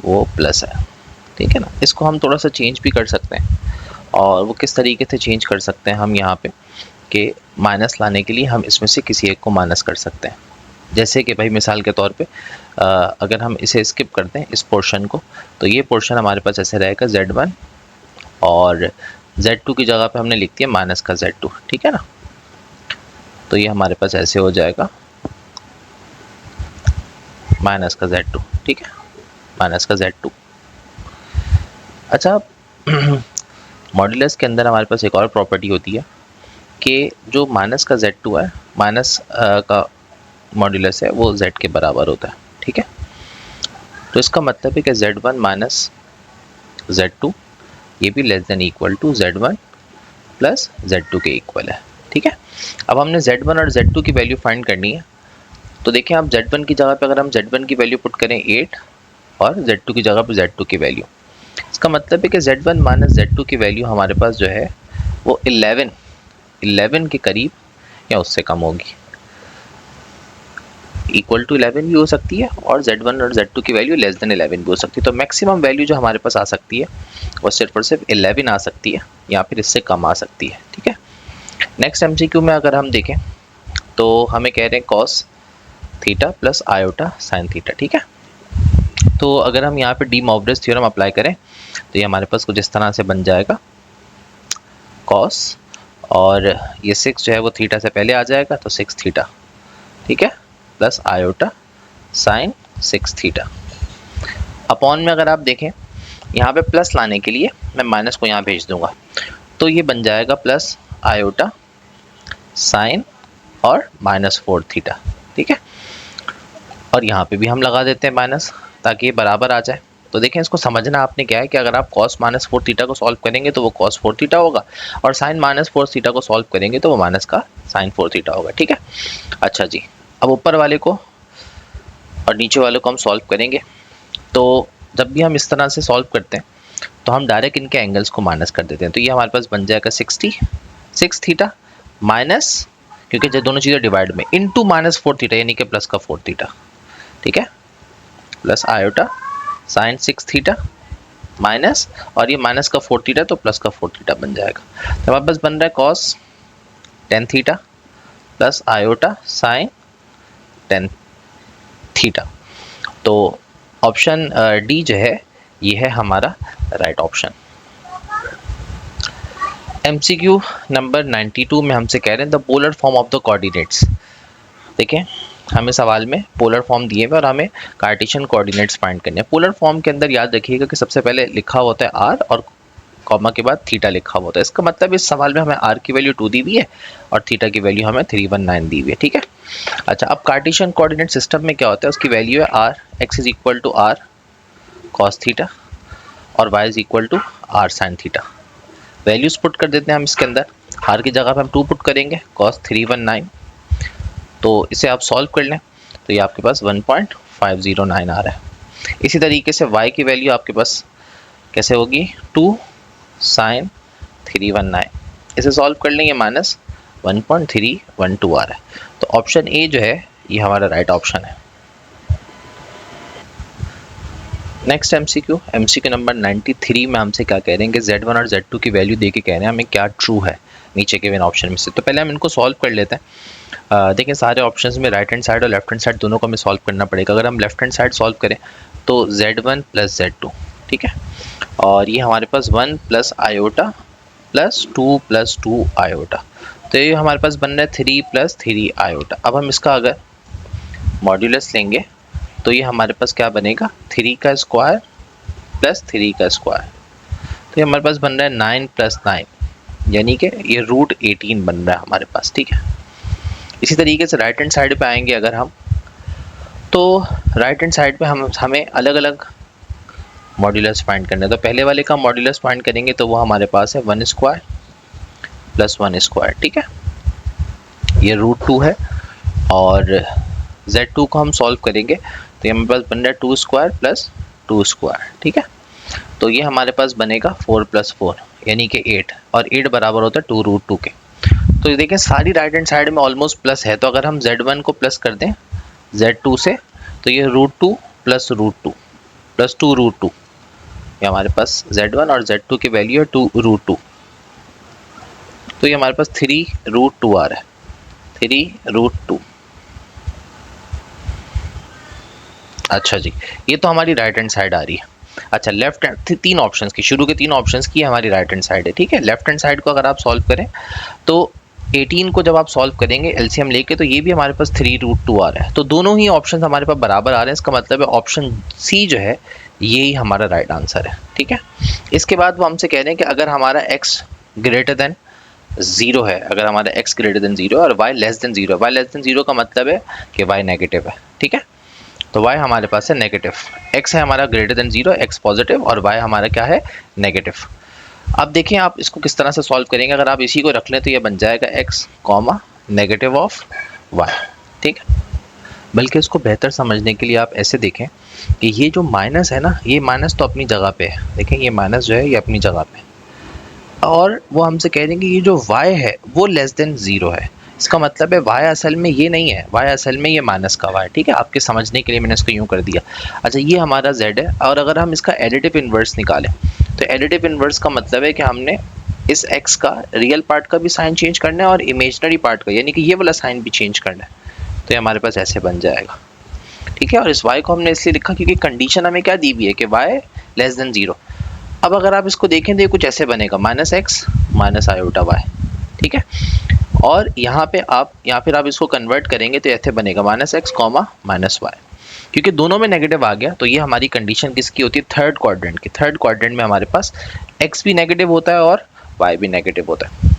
वो प्लस है, ठीक है ना। इसको हम थोड़ा सा चेंज भी कर सकते हैं, और वो किस तरीके से चेंज कर सकते हैं हम यहाँ पे कि माइनस लाने के लिए हम इसमें से किसी एक को माइनस कर सकते हैं। जैसे कि भाई मिसाल के तौर पे अगर हम इसे स्किप करते हैं इस पोर्शन को, तो ये पोर्शन हमारे पास ऐसे रहेगा z1 और z2 की जगह पे हमने लिख दिया माइनस का z2, ठीक है ना। तो ये हमारे पास ऐसे हो जाएगा माइनस का z2, ठीक है, माइनस का z2। अच्छा, मॉड्यूलस के अंदर हमारे पास एक और प्रॉपर्टी होती है कि जो माइनस का z2 है, माइनस का मॉड्यूलस है वो z के बराबर होता है, ठीक है। तो इसका मतलब है कि z1 माइनस z2 ये भी less than equal to Z1 plus Z2 के इक्वल है। ठीक है, अब हमने Z1 और Z2 की वैल्यू फाइंड करनी है। तो देखें आप Z1 की जगह पे अगर हम Z1 की वैल्यू पुट करें 8 और Z2 की जगह पे Z2 की वैल्यू, इसका मतलब है कि Z1 माइनस Z2 की वैल्यू हमारे पास जो है वो 11 के करीब या उससे कम होगी। इक्वल टू 11 भी हो सकती है और Z1 और Z2 की वैल्यू लेस देन 11 भी हो सकती है। तो मैक्सिमम वैल्यू जो हमारे पास आ सकती है वो सिर्फ और सिर्फ 11 आ सकती है या फिर इससे कम आ सकती है। ठीक है, नेक्स्ट MCQ में अगर हम देखें तो हमें कह रहे हैं cos theta plus iota sine theta. ठीक है, तो अगर हम यहाँ पे डी मॉर्गन थ्योरम अप्लाई करें तो ये हमारे पास कुछ इस तरह से बन जाएगा cos, और ये 6 जो है वो थीटा से पहले आ जाएगा तो 6 थीटा। ठीक है, plus iota sine 6 theta. Upon में अगर आप देखें यहाँ पे प्लस लाने के लिए मैं माइनस को यहाँ भेज दूंगा, तो ये बन जाएगा प्लस आयोटा साइन और -4 थीटा। ठीक है, और यहाँ पे भी हम लगा देते हैं माइनस ताकि ये बराबर आ जाए। तो देखें, इसको समझना आपने क्या है कि अगर आप cos -4 थीटा को सॉल्व करेंगे तो वो cos 4 थीटा होगा, और sin -4 थीटा को सॉल्व करेंगे तो वो माइनस का sin 4 थीटा होगा। ठीक है, अच्छा जी, अब ऊपर वाले को और नीचे वाले को हम सॉल्व करेंगे। तो जब भी हम इस तरह से सॉल्व करते हैं तो हम डायरेक्ट इनके एंगल्स को माइनस कर देते हैं। तो ये हमारे पास बन जाएगा 66 थीटा माइनस, क्योंकि जब दोनों चीज़ें डिवाइड में, इनटू -4 थीटा यानी कि प्लस का 4 थीटा। ठीक है, plus iota sine 6 theta minus, और ये माइनस का 4 थीटा तो प्लस का 4 थीटा बन जाएगा। तो हमारे पास बन रहा है cos 10 theta plus iota sine 10 theta. तो ऑप्शन डी जो है ये है हमारा राइट ऑप्शन। MCQ नंबर 92 में हमसे कह रहे हैं the polar form of the coordinates. देखें, हमें सवाल में पोलर फॉर्म दिए हुए और हमें कार्टेशियन कोऑर्डिनेट्स फाइंड करने हैं। पोलर फॉर्म के अंदर याद रखिएगा कि सबसे पहले लिखा होता है r और कॉमा के बाद थीटा लिखा होता है। इसका मतलब इस सवाल में हमें r की वैल्यू 2 दी हुई है और थीटा की वैल्यू हमें 319 दी हुई है। ठीक है, अच्छा, अब कार्टेशियन कोऑर्डिनेट सिस्टम में क्या होता है, उसकी वैल्यू है r, x is equal to r cos theta और y is equal to r sin theta. Values put कर देते हैं हम इसके अंदर। r की जगह पे हम 2 पुट करेंगे cos 319, तो इसे आप सॉल्व कर लें तो ये आपके पास 1.509 आ रहा है। इसी तरीके से y की वैल्यू आपके पास कैसे होगी, 2 sin 319, इसे सॉल्व कर लेंगे माइनस 1.312 आ रहा है। तो ऑप्शन ए जो है ये हमारा राइट ऑप्शन है। नेक्स्ट MCQ नंबर 93 में हमसे क्या कह रहे हैं कि Z1 और Z2 की वैल्यू दे के कह रहे हैं हमें क्या ट्रू है नीचे के इन ऑप्शन में से। तो पहले हम इनको सॉल्व कर लेते हैं। देखें, सारे ऑप्शंस में राइट हैंड साइड और लेफ्ट हैंड साइड दोनों को हमें सॉल्व करना पड़ेगा। अगर हम लेफ्ट हैंड साइड सॉल्व करें तो Z1 प्लस Z2, ठीक है, और ये हमारे पास 1 plus iota plus 2 plus 2 iota, तो ये हमारे पास बन रहा है 3 प्लस 3 आयोटा। अब हम इसका अगर मॉड्यूलस लेंगे तो ये हमारे पास क्या बनेगा, 3 का स्क्वायर प्लस 3 का स्क्वायर, तो ये हमारे पास बन रहा है 9 प्लस 9, यानी कि ये रूट 18 बन रहा है हमारे पास। ठीक है, इसी तरीके से राइट हैंड साइड पे आएंगे अगर हम, तो राइट हैंड साइड पे हमें अलग अलग मॉड्यूलस फाइंड करना है। तो पहले वाले का मॉड्यूलस फाइंड करेंगे तो वो हमारे पास है 1 स्क्वायर प्लस 1 स्क्वायर। ठीक है, ये रूट 2 है, और Z2 को हम सॉल्व करेंगे तो ये हमारे पास बन रहा है 2 स्क्वायर प्लस 2 स्क्वायर। ठीक है, तो ये हमारे पास बनेगा 4 प्लस 4 यानी कि 8, और 8 बराबर होता है 2 रूट 2 के। तो ये देखें सारी राइट हैंड साइड में ऑलमोस्ट प्लस है, तो अगर हम Z1 को प्लस कर दें Z2 से तो ये root 2 plus root 2 plus 2 root 2, ये हमारे पास Z1 और Z2 की वैल्यू है 2 रूट 2, तो ये हमारे पास 3 रूट 2 आ रहा है, 3 रूट 2। अच्छा जी, ये तो हमारी राइट हैंड साइड आ रही है। अच्छा, लेफ्ट हैंड 3 ऑप्शंस की, शुरू के 3 ऑप्शंस की हमारी राइट हैंड साइड है। ठीक है, लेफ्ट हैंड साइड को अगर आप सॉल्व करें तो 18 को जब आप सॉल्व करेंगे एलसीएम लेके तो ये भी हमारे पास 3 रूट 2 आ रहा है, तो दोनों ही ऑप्शन हमारे पास बराबर आ रहे हैं। इसका मतलब है ऑप्शन सी जो है ये ही हमारा राइट आंसर है। ठीक है, इसके बाद वो हमसे कह रहे हैं कि अगर हमारा x ग्रेटर देन 0 है, अगर हमारा x ग्रेटर देन 0 और y लेस देन 0 है, y लेस देन 0 का मतलब है कि y नेगेटिव है। ठीक है, तो y हमारे पास है नेगेटिव, x है हमारा ग्रेटर देन 0, x पॉजिटिव, और y हमारा क्या है, नेगेटिव। अब देखें आप इसको किस तरह से सॉल्व करेंगे। अगर आप इसी को रख लें तो ये बन जाएगा x comma negative of y, ठीक है। बल्कि इसको बेहतर समझने के लिए आप ऐसे देखें कि ये जो माइनस है ना, ये माइनस तो अपनी जगह पे है, देखें ये माइनस जो है ये अपनी जगह पे, और वो हमसे कह रहे हैं कि ये जो y है वो लेस देन 0 है। इसका मतलब है y असल में ये नहीं है, y असल में ये माइनस का y, ठीक है। आपके समझने के लिए मैंने इसको यूँ कर दिया। अच्छा ये हमारा z है, और अगर हम इसका एडिटिव इन्वर्स निकालें तो एडिटिव इन्वर्स का मतलब है कि हमने इस x का रियल पार्ट का भी साइन चेंज करना है और इमेजनरी पार्ट का, यानी कि ये वाला साइन भी चेंज करना है। तो ये हमारे पास ऐसे बन जाएगा, ठीक है। और इस y को हमने इसलिए लिखा क्योंकि कंडीशन हमें क्या दी हुई है कि y लेस देन 0। अब अगर आप इसको देखें तो ये कुछ ऐसे बनेगा, minus x minus iota y, ठीक है। और यहाँ पे आप फिर आप इसको कन्वर्ट करेंगे तो ऐसे बनेगा minus x comma minus y. क्योंकि दोनों में नेगेटिव आ गया तो ये हमारी कंडीशन किसकी होती है, थर्ड क्वाड्रेंट की। थर्ड क्वाड्रेंट में हमारे पास x भी नेगेटिव होता है और y भी नेगेटिव होता है।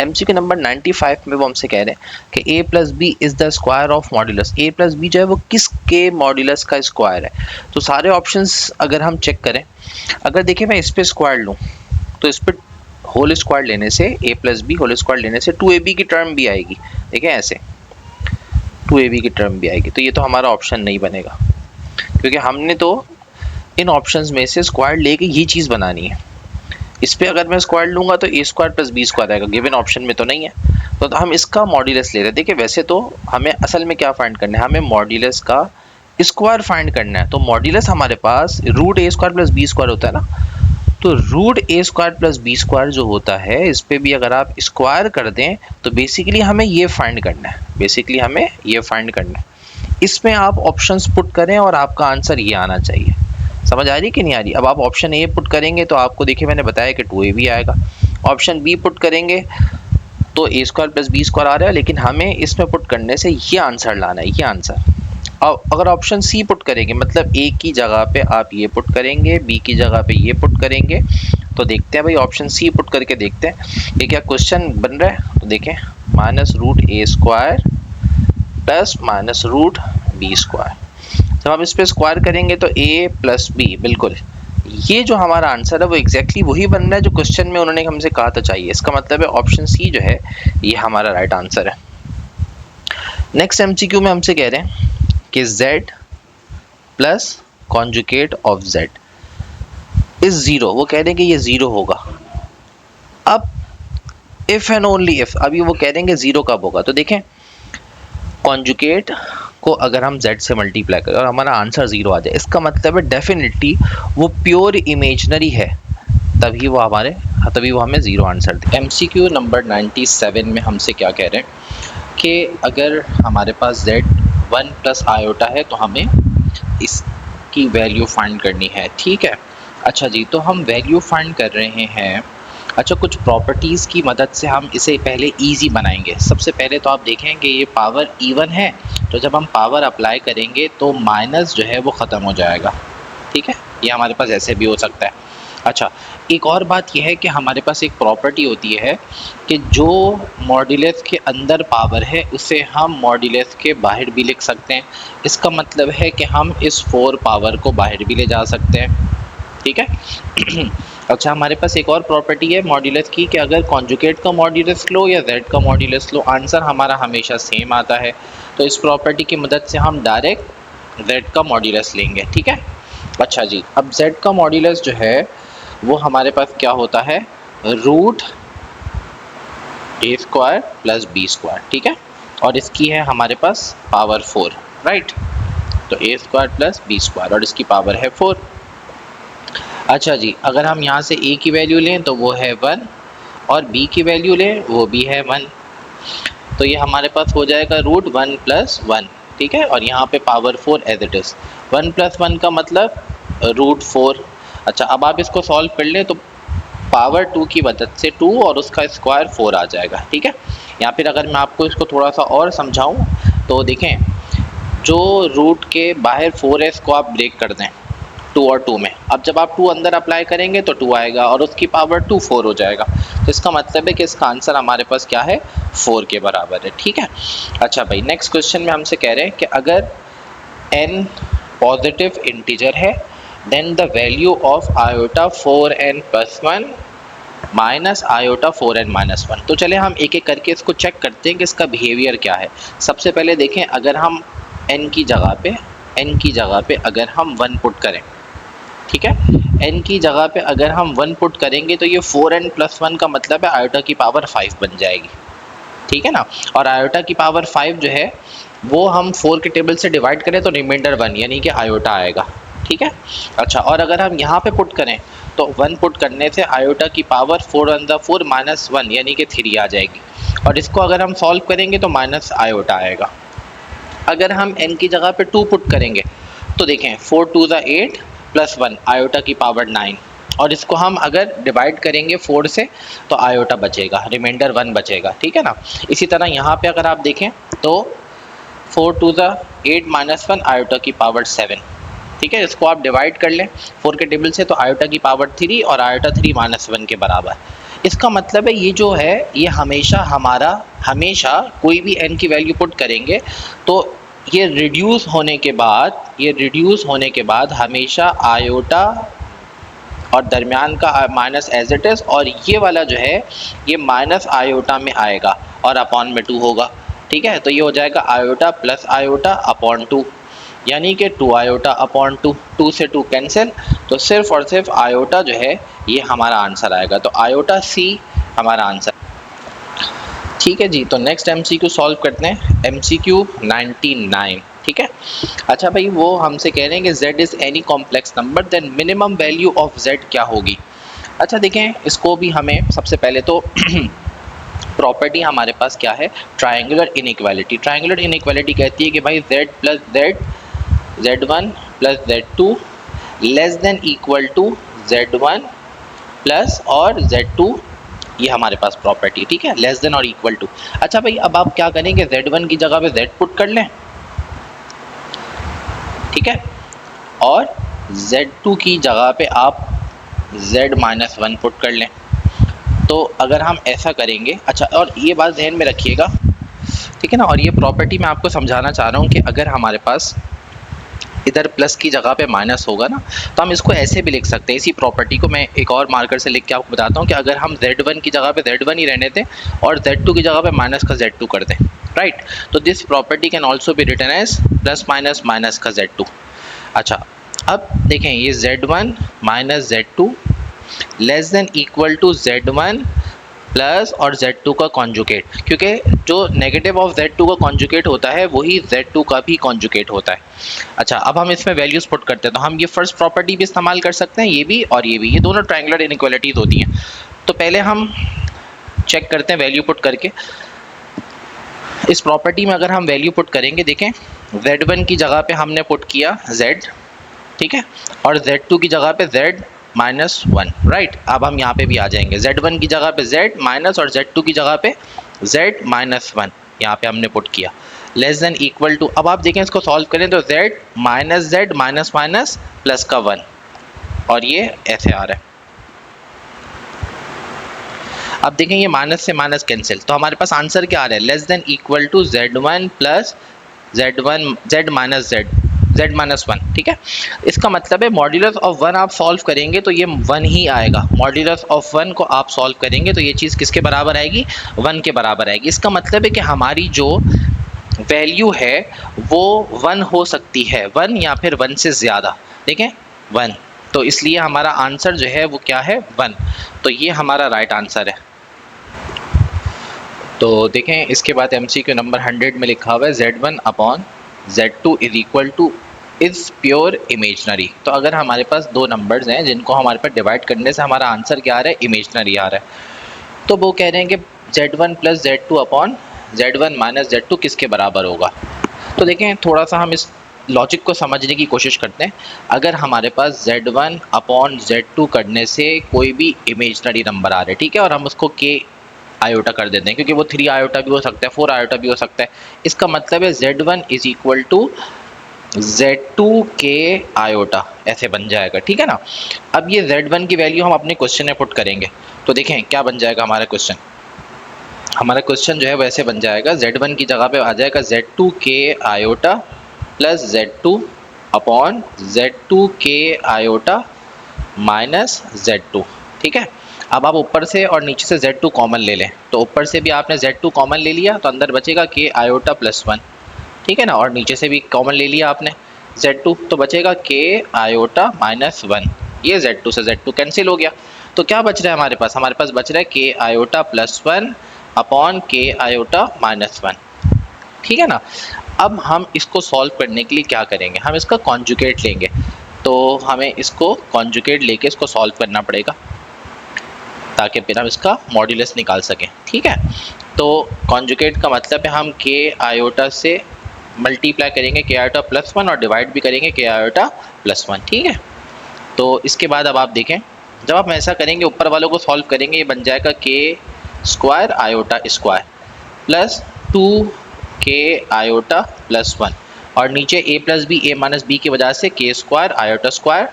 MCQ नंबर 95 में वो हमसे कह रहे हैं कि a plus B is the square of modulus. a plus B जो है वो किसके मॉड्यूलस का स्क्वायर है। तो सारे ऑप्शंस अगर हम चेक करें, अगर देखिए मैं इस पे स्क्वायर लूँ तो इस पे होल स्क्वायर लेने से a plus B whole square लेने से 2ab की टर्म भी आएगी, देखें ऐसे 2ab की टर्म भी आएगी। तो ये तो हमारा ऑप्शन नहीं बनेगा, क्योंकि हमने तो इन ऑप्शंस में से स्क्वायर लेके ये चीज़ बनानी है। इस पे अगर मैं स्क्वायर लूँगा तो ए स्क्वायर प्लस बी स्क्वायर आएगा, गिवन ऑप्शन में तो नहीं है। तो हम इसका मॉड्यूलस ले रहे हैं। देखिए वैसे तो हमें असल में क्या फाइंड करना है, हमें मॉड्यूलस का स्क्वायर फाइंड करना है। तो मॉड्यूलस हमारे पास root A square plus B square होता है ना, तो root A square plus B square जो होता है इस पे भी अगर आप स्क्वायर कर दें तो बेसिकली हमें ये फाइंड करना है, इसमें आप ऑप्शंस पुट करें और आपका आंसर ये आना चाहिए। समझ आ रही कि नहीं आ रही। अब आप ऑप्शन ए पुट करेंगे तो आपको देखिए मैंने बताया कि 2ab आएगा। ऑप्शन बी पुट करेंगे तो ए स्क्वायर प्लस बी स्क्वायर आ रहा है, लेकिन हमें इसमें पुट करने से ये आंसर लाना है, ये आंसर। अब अगर ऑप्शन सी पुट करेंगे मतलब ए की जगह पे आप ये पुट करेंगे, बी की जगह पे ये पुट करेंगे, तो देखते हैं भाई ऑप्शन सी पुट करके देखते हैं ये क्या क्वेश्चन बन रहा है। तो देखें minus root A square plus minus root B square. जब हम इस पे स्क्वायर करेंगे तो a प्लस बी, बिल्कुल ये जो हमारा आंसर है वो एग्जैक्टली वही बन रहा है जो क्वेश्चन में उन्होंने हमसे कहा था चाहिए। इसका मतलब है ऑप्शन सी जो है ये हमारा राइट आंसर है। नेक्स्ट MCQ में हमसे कह रहे हैं कि z plus conjugate of z is 0। वो कह रहे हैं कि ये 0 होगा। अब इफ एंड ओनली इफ, अभी वो कह रहे हैं कि 0 कब होगा। तो देखें कॉन्जुगेट को अगर हम z से मल्टीप्लाई करें और हमारा आंसर 0 आ जाए, इसका मतलब है डेफिनेटली वो प्योर इमेजनरी है, तभी वो हमें 0 आंसर दे। MCQ नंबर 97 में हमसे क्या कह रहे हैं कि अगर हमारे पास z 1 प्लस आयोटा है तो हमें इसकी वैल्यू फाइंड करनी है, ठीक है। अच्छा जी, तो हम वैल्यू फाइंड कर रहे हैं। अच्छा, कुछ प्रॉपर्टीज़ की मदद से हम इसे पहले इजी बनाएंगे। सबसे पहले तो आप देखें कि ये पावर इवन है, तो जब हम पावर अप्लाई करेंगे तो माइनस जो है वो ख़त्म हो जाएगा, ठीक है। ये हमारे पास ऐसे भी हो सकता है। अच्छा, एक और बात यह है कि हमारे पास एक प्रॉपर्टी होती है कि जो मॉड्यूलस के अंदर पावर है उसे हम मॉड्यूलस के बाहर भी लिख सकते हैं। इसका मतलब है कि हम इस 4 पावर को बाहर भी ले जा सकते हैं, ठीक है। अच्छा, हमारे पास एक और प्रॉपर्टी है मॉड्यूलस की कि अगर कॉन्जुगेट का मॉड्यूलस लो या z का मॉड्यूलस लो, आंसर हमारा हमेशा सेम आता है। तो इस प्रॉपर्टी की मदद से हम डायरेक्ट z का मॉड्यूलस लेंगे, ठीक है। अच्छा जी, अब z का मॉड्यूलस जो है वो हमारे पास क्या होता है, root A square plus B square, ठीक है। और इसकी है हमारे पास पावर 4, राइट। तो ए स्क्वायर प्लस बी स्क्वायर और इसकी पावर है 4। अच्छा जी, अगर हम यहाँ से a की वैल्यू लें तो वो है 1 और b की वैल्यू लें वो भी है 1, तो ये हमारे पास हो जाएगा रूट 1 प्लस 1, ठीक है। और यहाँ पे power 4 as it is, 1 plus 1 का मतलब रूट 4। अच्छा, अब आप इसको सॉल्व कर लें तो पावर 2 की मदद से 2 और उसका स्क्वायर 4 आ जाएगा, ठीक है। या फिर अगर मैं आपको इसको थोड़ा सा और समझाऊँ तो देखें, जो रूट के बाहर 4 है इसको आप ब्रेक कर दें 2 और 2 में। अब जब आप 2 अंदर अप्लाई करेंगे तो 2 आएगा और उसकी पावर 2 4 हो जाएगा। तो इसका मतलब है कि इसका आंसर हमारे पास क्या है, 4 के बराबर है, ठीक है। अच्छा भाई, नेक्स्ट क्वेश्चन में हमसे कह रहे हैं कि अगर n पॉजिटिव इंटीजर है then the value of iota 4n plus 1 minus iota 4n minus 1। तो चले हम एक एक करके इसको चेक करते हैं कि इसका बिहेवियर क्या है। सबसे पहले देखें, अगर हम n की जगह पे अगर हम 1 पुट करें, ठीक है, n की जगह पे अगर हम 1 पुट करेंगे तो ये 4n प्लस 1 का मतलब है आयोटा की पावर 5 बन जाएगी, ठीक है ना। और आयोटा की पावर 5 जो है वो हम 4 के टेबल से डिवाइड करें तो रिमाइंडर 1 यानी कि आयोटा आएगा, ठीक है। अच्छा, और अगर हम यहाँ पे पुट करें तो 1 पुट करने से आयोटा की पावर 4 वन द 4 माइनस 1 यानी कि 3 आ जाएगी। और इसको अगर हम सॉल्व करेंगे तो माइनस आयोटा आएगा। अगर हम n की जगह पे 2 पुट करेंगे तो देखें 4 टू द 8 प्लस 1 आयोटा की पावर 9, और इसको हम अगर डिवाइड करेंगे 4 से तो आयोटा बचेगा, रिमाइंडर 1 बचेगा, ठीक है ना। इसी तरह यहाँ पे अगर आप देखें तो 4 टू द 8 माइनस 1 आयोटा की पावर 7, ठीक है। इसको आप डिवाइड कर लें 4 के टेबल से तो आयोटा की पावर 3 और आयोटा 3 माइनस 1 के बराबर। इसका मतलब है ये जो है ये हमेशा कोई भी n की वैल्यू पुट करेंगे तो ये रिड्यूस होने के बाद हमेशा आयोटा और दरमियान का माइनस एज इट इज़, और ये वाला जो है ये माइनस आयोटा में आएगा और अपॉन में 2 होगा, ठीक है। तो ये हो जाएगा आयोटा प्लस आयोटा अपॉन 2 यानी कि 2 आयोटा अपॉन 2, 2 से 2 कैंसिल, तो सिर्फ और सिर्फ आयोटा जो है ये हमारा आंसर आएगा। तो आयोटा सी हमारा आंसर, ठीक है जी। तो नेक्स्ट MCQ सॉल्व करते हैं, MCQ 99, ठीक है। अच्छा भाई, वो हमसे कह रहे हैं कि z is any complex number then minimum value of z क्या होगी। अच्छा देखें, इसको भी हमें सबसे पहले तो प्रॉपर्टी हमारे पास क्या है, ट्रायंगुलर इनइक्वालिटी। ट्रायंगुलर इनइक्वालिटी कहती है कि भाई z plus z1 plus z2 less than equal to z1 plus और z2, ये हमारे पास प्रॉपर्टी, ठीक है, लेस देन और इक्वल टू। अच्छा भाई, अब आप क्या करेंगे, z1 की जगह पे z पुट कर लें, ठीक है, और z2 की जगह पे आप z माइनस 1 पुट कर लें। तो अगर हम ऐसा करेंगे, अच्छा, और ये बात ध्यान में रखिएगा, ठीक है ना। और ये प्रॉपर्टी मैं आपको समझाना चाह रहा हूँ कि अगर हमारे पास इधर प्लस की जगह पे माइनस होगा ना तो हम इसको ऐसे भी लिख सकते हैं। इसी प्रॉपर्टी को मैं एक और मार्कर से लिख के आपको बताता हूँ कि अगर हम z1 की जगह पे z1 ही रहने दें और z2 की जगह पे माइनस का z2 कर दें, राइट, तो this property can also be written as plus minus minus का z2। अच्छा, अब देखें ये z1 minus z2 less than equal to z1 plus और z2 का कॉन्जुगेट, क्योंकि जो नेगेटिव ऑफ z2 का कॉन्जुगेट होता है वही z2 का भी कॉन्जुगेट होता है। अच्छा, अब हम इसमें वैल्यूज पुट करते हैं तो हम ये फर्स्ट प्रॉपर्टी भी इस्तेमाल कर सकते हैं, ये भी और ये भी, ये दोनों ट्रायंगुलर इनइक्वालिटीज होती हैं। तो पहले हम चेक करते हैं वैल्यू पुट करके। इस प्रॉपर्टी में अगर हम वैल्यू पुट करेंगे, देखें z1 की जगह पे हमने पुट किया z, ठीक है, और z2 की जगह पे z माइनस 1, राइट। अब हम यहाँ पे भी आ जाएंगे, z1 की जगह पे z माइनस और z2 की जगह पे z माइनस 1 यहाँ पे हमने पुट किया, लेस देन इक्वल टू। अब आप देखें इसको सॉल्व करें तो z माइनस माइनस प्लस का 1, और ये ऐसे आ रहा है। अब देखें ये माइनस से माइनस कैंसिल, तो हमारे पास आंसर क्या आ रहा है, less than equal to z1 plus z minus 1, ठीक है। इसका मतलब है मॉड्यूलस ऑफ 1 आप सॉल्व करेंगे तो ये 1 ही आएगा। मॉड्यूलस ऑफ 1 को आप सॉल्व करेंगे तो ये चीज़ किसके बराबर आएगी, 1 के बराबर आएगी। इसका मतलब है कि हमारी जो वैल्यू है वो 1 हो सकती है, 1 या फिर 1 से ज़्यादा, देखें 1, तो इसलिए हमारा आंसर जो है वो क्या है, 1। तो ये हमारा राइट आंसर है। तो देखें इसके बाद MCQ नंबर 100 में लिखा हुआ है z1 upon z2 is equal two is pure imaginary. तो अगर हमारे पास दो नंबर्स हैं जिनको हमारे पास डिवाइड करने से हमारा आंसर क्या आ रहा है, इमेजनरी आ रहा है, तो वो कह रहे हैं कि z1 plus z2 upon z1 minus z2 किसके बराबर होगा। तो देखें थोड़ा सा हम इस लॉजिक को समझने की कोशिश करते हैं। अगर हमारे पास z1 अपॉन z2 करने से कोई भी इमेजनरी नंबर आ रहा है, ठीक है, और हम उसको k आयोटा कर देते हैं, क्योंकि वो 3 आयोटा भी हो सकता है, 4 आयोटा भी हो सकता है। इसका मतलब है z1 is equal to z2 के आयोटा, ऐसे बन जाएगा, ठीक है ना। अब ये z1 की वैल्यू हम अपने क्वेश्चन में पुट करेंगे तो देखें क्या बन जाएगा हमारा क्वेश्चन। हमारा क्वेश्चन जो है वैसे बन जाएगा, z1 की जगह पे आ जाएगा z2 के iota plus z2 upon Z2 के आयोटा माइनस Z2। ठीक है, अब आप ऊपर से और नीचे से Z2 कॉमन ले लें, तो ऊपर से भी आपने Z2 कॉमन ले लिया तो अंदर बचेगा के आयोटा प्लस 1। ठीक है ना, और नीचे से भी कॉमन ले लिया आपने Z2, तो बचेगा के आयोटा माइनस 1। ये Z2 से Z2 कैंसिल हो गया, तो क्या बच रहा है हमारे पास? हमारे पास बच रहा है के आयोटा प्लस 1 अपॉन के आयोटा माइनस 1। ठीक है ना, अब हम इसको सॉल्व करने के लिए क्या करेंगे, हम इसका कॉन्जुगेट लेंगे। तो हमें इसको कॉन्जुगेट लेके इसको सॉल्व करना पड़ेगा ताकि फिर हम इसका मॉड्यूलस निकाल सकें। ठीक है, तो कॉन्जुगेट का मतलब है हम के आयोटा से मल्टीप्लाई करेंगे के आयोटा प्लस 1 और डिवाइड भी करेंगे के आयोटा प्लस 1। ठीक है, तो इसके बाद अब आप देखें, जब आप ऐसा करेंगे ऊपर वालों को सॉल्व करेंगे, ये बन जाएगा के स्क्वायर आयोटा स्क्वायर प्लस 2 के आयोटा प्लस 1, और नीचे a plus B A minus B की वजह से के square iota square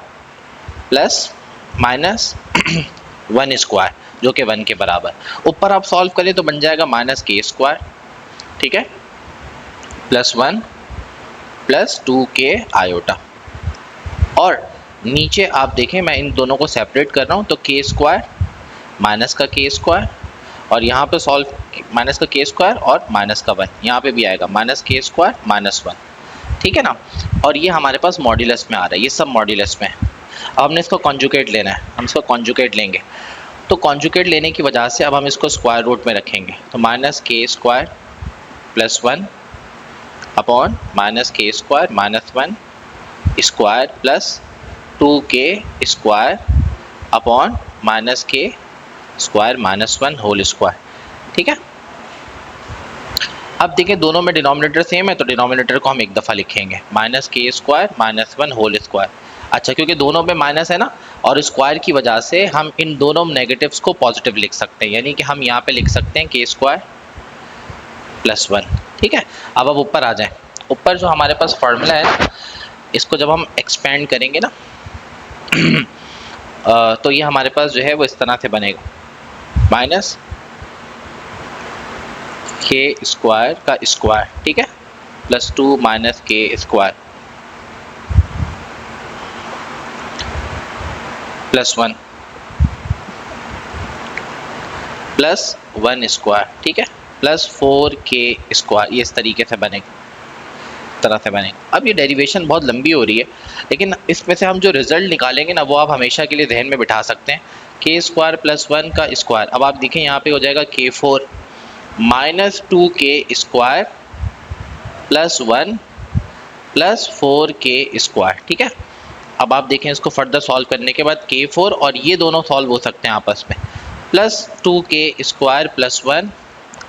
plus minus 1 square जो कि 1 के बराबर। ऊपर आप सॉल्व करें तो बन जाएगा माइनस के स्क्वायर, ठीक है, प्लस 1 प्लस 2 के आयोटा, और नीचे आप देखें मैं इन दोनों को सेपरेट कर रहा हूँ, तो के स्क्वायर माइनस का के स्क्वायर, और यहाँ पे सॉल्व माइनस का के स्क्वायर और माइनस का 1, यहाँ पे भी आएगा माइनस के स्क्वायर माइनस 1। ठीक है ना, और ये हमारे पास मॉड्यूलस में आ रहा है, ये सब मॉड्यूलस में है। अब हमने इसको कॉन्जुगेट लेना है, हम इसको कॉन्जुगेट लेंगे, तो कॉन्जुगेट लेने की वजह से अब हम इसको स्क्वायर रूट में रखेंगे, तो माइनस के स्क्वायर प्लस 1 अपॉन माइनस के स्क्वायर माइनस 1 स्क्वायर प्लस 2 के स्क्वायर अपॉन माइनस के स्क्वायर माइनस 1 होल स्क्वायर। ठीक है, अब देखिए दोनों में डिनोमिनेटर सेम है, तो डिनोमिनेटर को हम एक दफ़ा लिखेंगे माइनस के स्क्वायर माइनस 1 होल स्क्वायर। अच्छा, क्योंकि दोनों में माइनस है ना, और स्क्वायर की वजह से हम इन दोनों नेगेटिव्स को पॉजिटिव लिख सकते हैं, यानी कि हम यहाँ पे लिख सकते हैं के स्क्वायर प्लस 1। ठीक है, अब ऊपर आ जाएं, ऊपर जो हमारे पास फार्मूला है इसको जब हम एक्सपेंड करेंगे ना तो ये हमारे पास जो है वो इस तरह से बनेगा, माइनस के स्क्वायर का स्क्वायर, ठीक है, प्लस 2 माइनस के स्क्वायर प्लस 1 प्लस 1 स्क्वायर, ठीक है, प्लस 4 के स्क्वायर, ये इस तरीके से बनेगा, तरह से बनेगा। अब ये डेरिवेशन बहुत लंबी हो रही है, लेकिन इसमें से हम जो रिजल्ट निकालेंगे ना वो आप हमेशा के लिए जहन में बिठा सकते हैं, के स्क्वायर प्लस 1 का स्क्वायर। अब आप देखें यहाँ पे हो जाएगा के 4 माइनस 2 के स्क्वायर प्लस 1 प्लस 4 के स्क्वायर। ठीक है, अब आप देखें इसको फर्दर सॉल्व करने के बाद के 4 और ये दोनों सॉल्व हो सकते हैं आपस में, प्लस 2 के स्क्वायर प्लस 1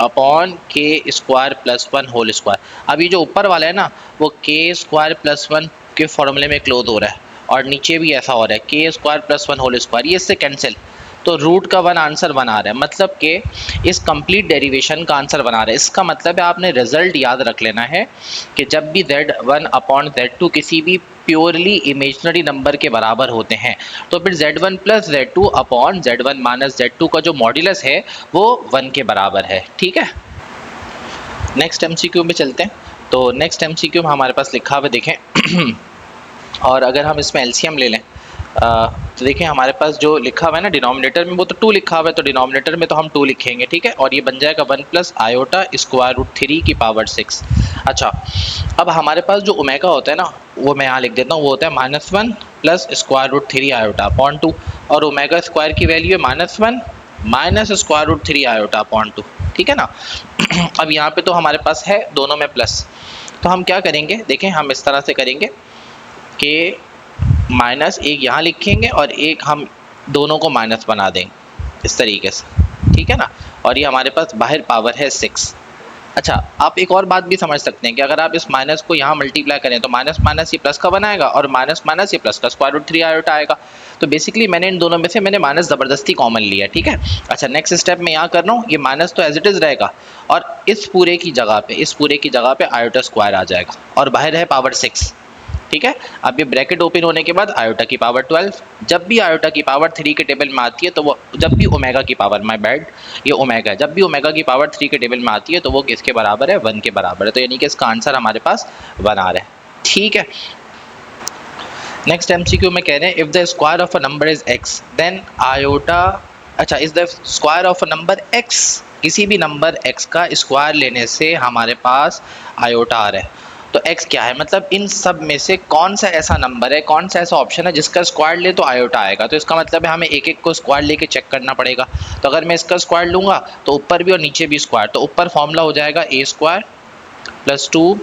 अपॉन के स्क्वायर प्लस 1 होल स्क्वायर। अब ये जो ऊपर वाला है ना वो के स्क्वायर प्लस 1 के फॉर्मूले में क्लोज हो रहा है, और नीचे भी ऐसा हो रहा है के स्क्वायर प्लस 1 होल स्क्वायर, ये इससे कैंसिल, तो रूट का 1 आंसर 1 आ रहा है, मतलब कि इस कंप्लीट डेरिवेशन का आंसर 1 आ रहा है। इसका मतलब है आपने रिजल्ट याद रख लेना है कि जब भी z1 अपॉन z2 किसी भी प्योरली इमेजनरी नंबर के बराबर होते हैं तो फिर z1 plus z2 upon z1 minus z2 का जो मॉड्यूलस है वो 1 के बराबर है। ठीक है, नेक्स्ट एमसीक्यू में चलते हैं। तो नेक्स्ट एमसीक्यू में हमारे पास लिखा हुआ देखें और अगर हम इसमें एलसीएम ले लें तो देखिए हमारे पास जो लिखा हुआ है ना डिनोमिनेटर में वो तो 2 लिखा हुआ है, तो डिनोमिनेटर में तो हम 2 लिखेंगे, ठीक है, और ये बन जाएगा 1 प्लस आयोटा स्क्वायर रूट 3 की पावर 6। अच्छा, अब हमारे पास जो ओमेगा होता है ना वो मैं यहाँ लिख देता हूँ, वो होता है -1 plus square root 3 iota upon 2, और ओमेगा स्क्वायर की वैल्यू है -1 minus square root 3 iota upon 2। ठीक है ना अब यहाँ पे तो हमारे पास है दोनों में प्लस, तो हम क्या करेंगे, देखें हम इस तरह से करेंगे कि माइनस एक यहाँ लिखेंगे और एक हम दोनों को माइनस बना देंगे इस तरीके से, ठीक है ना, और ये हमारे पास बाहर पावर है 6। अच्छा, आप एक और बात भी समझ सकते हैं कि अगर आप इस माइनस को यहाँ मल्टीप्लाई करें तो माइनस माइनस ये प्लस का बनाएगा और माइनस माइनस ये प्लस का स्क्वायर रूट 3 आयोटा आएगा, तो बेसिकली मैंने इन दोनों में से मैंने माइनस ज़बरदस्ती कॉमन लिया, ठीक है। अच्छा, नेक्स्ट स्टेप में यहाँ कर रहा हूँ, ये माइनस तो एज इट इज़ रहेगा और इस पूरे की जगह पे आयोटा स्क्वायर आ जाएगा और बाहर है पावर 6, ठीक है। अब ये ब्रैकेट ओपन होने के बाद आयोटा की पावर 12, जब भी आयोटा की पावर 3 के टेबल में आती है तो वो, जब भी ओमेगा की पावर, माय बैड ये ओमेगा है, जब भी ओमेगा की पावर 3 के टेबल में आती है तो वो किसके बराबर है, 1 के बराबर है, तो यानी कि इसका आंसर हमारे पास 1 आ रहा है, ठीक है। नेक्स्ट एमसीक्यू में कह रहे हैं if the square of a number is X then iota, अच्छा is the square of a number X, किसी भी नंबर एक्स का स्क्वायर लेने से हमारे पास आयोटा आ रहा है। तो x क्या है, मतलब इन सब में से कौन सा ऐसा नंबर है, कौन सा ऐसा ऑप्शन है जिसका स्क्वायर ले तो आयोटा आएगा। तो इसका मतलब है हमें एक एक को स्क्वायर लेके चेक करना पड़ेगा। तो अगर मैं इसका स्क्वायर लूँगा तो ऊपर भी और नीचे भी स्क्वायर, तो ऊपर फॉर्मूला हो जाएगा A square plus 2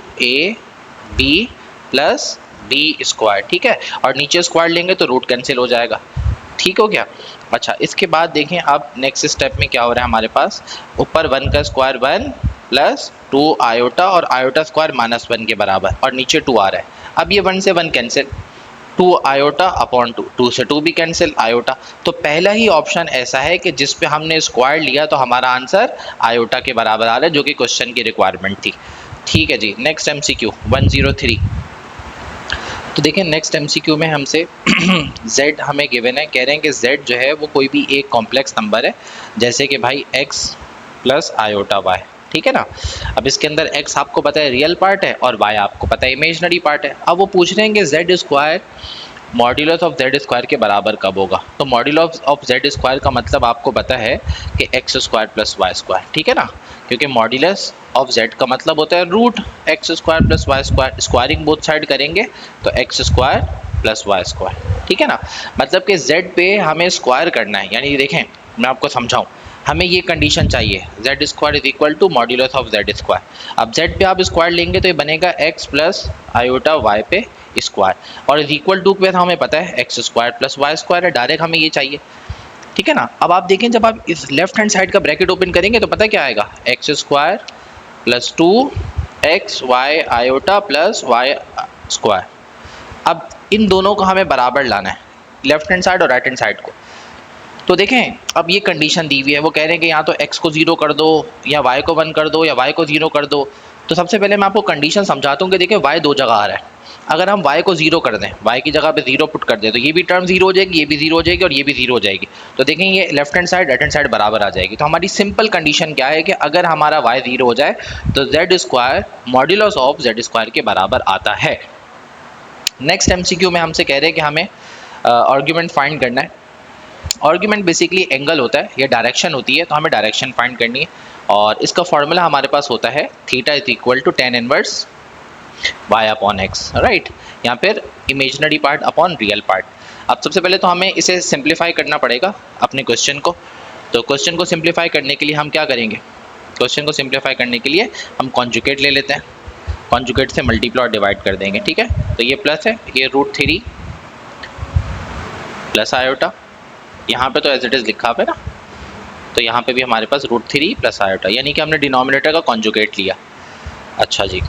B plus B square, ठीक है। और नीचे स्क्वायर लेंगे तो रूट कैंसिल हो जाएगा, ठीक हो गया। अच्छा इसके बाद देखें अब नेक्स्ट स्टेप में क्या हो रहा है हमारे पास, ऊपर 1 का स्क्वायर 1 प्लस 2 आयोटा और आयोटा स्क्वायर -1 के बराबर, और नीचे 2 आ रहा है। अब ये 1 से 1 कैंसिल, 2 आयोटा अपॉन 2, 2 से 2 भी कैंसिल, आयोटा। तो पहला ही ऑप्शन ऐसा है कि जिस पे हमने स्क्वायर लिया तो हमारा आंसर आयोटा के बराबर आ रहा है, जो कि क्वेश्चन की रिक्वायरमेंट थी। ठीक है जी, नेक्स्ट एमसीक्यू 103। तो देखिए नेक्स्ट एमसीक्यू में हमसे z हमें गिवन है, कह रहे हैं कि z जो है वो कोई भी एक कॉम्प्लेक्स नंबर है, जैसे कि भाई x प्लस आयोटा y, ठीक है ना। अब इसके अंदर x आपको पता है रियल पार्ट है और y आपको पता है इमेजनरी पार्ट है। अब वो पूछ रहे हैं कि z square modulus of z square के बराबर कब होगा। तो मॉड्यूलस ऑफ z स्क्वायर का मतलब आपको पता है कि x square plus y square, ठीक है ना, क्योंकि मॉड्यूलस ऑफ z का मतलब होता है root x square plus y square, squaring both side करेंगे तो x square plus y square, ठीक है ना। मतलब कि z पे हमें स्क्वायर करना है, यानी देखें मैं आपको समझाऊं, हमें ये कंडीशन चाहिए z square is equal to modulus of z square. अब z पे आप स्क्वायर लेंगे तो ये बनेगा x प्लस आयोटा y पे स्क्वायर, और इज इक्वल टू पे हमें पता है x square plus y square है, डायरेक्ट हमें ये चाहिए, ठीक है ना। अब आप देखें जब आप इस लेफ्ट हैंड साइड का ब्रैकेट ओपन करेंगे तो पता क्या आएगा, x square plus 2 y iota plus y square. अब इन दोनों को हमें बराबर लाना है, लेफ्ट हैंड साइड और राइट हैंड साइड को। तो देखें अब ये कंडीशन दी हुई है, वो कह रहे हैं कि या तो x को 0 कर दो या y को 1 कर दो या y को 0 कर दो। तो सबसे पहले मैं आपको कंडीशन समझाता हूँ कि देखिए y दो जगह आ रहा है। अगर हम y को 0 कर दें, y की जगह पे 0 पुट कर दें, तो ये भी टर्म 0 हो जाएगी, ये भी 0 हो जाएगी और ये भी 0 हो जाएगी। तो देखें ये left hand side right hand side बराबर आ जाएगी। तो हमारी सिंपल कंडीशन क्या है कि अगर हमारा y 0 हो जाए तो z square modulus of z square के बराबर आता है। नेक्स्ट एमसीक्यू में हमसे कह रहे हैं कि हमें आर्ग्यूमेंट फाइंड करना है। आर्ग्यूमेंट बेसिकली एंगल होता है या डायरेक्शन होती है, तो हमें डायरेक्शन फाइंड करनी है। और इसका फॉर्मूला हमारे पास होता है theta is equal to tan inverse y upon x, right. यहाँ पर imaginary part upon real part. अब सबसे पहले तो हमें इसे सिंप्लीफाई करना पड़ेगा अपने क्वेश्चन को। तो क्वेश्चन को सिंप्लीफाई करने के लिए हम क्या करेंगे, क्वेश्चन को सिंप्लीफाई करने के लिए हम कॉन्जुगेट ले लेते हैं, कॉन्जुगेट से मल्टीप्लाई और डिवाइड कर देंगे, ठीक है। तो ये प्लस है, ये √3 प्लस आयोटा, यहाँ पे तो एज इट इज़ लिखा है ना, तो यहाँ पे भी हमारे पास √3 प्लस आयोटा, यानी कि हमने डिनोमिनेटर का कॉन्जुगेट लिया। अच्छा जी,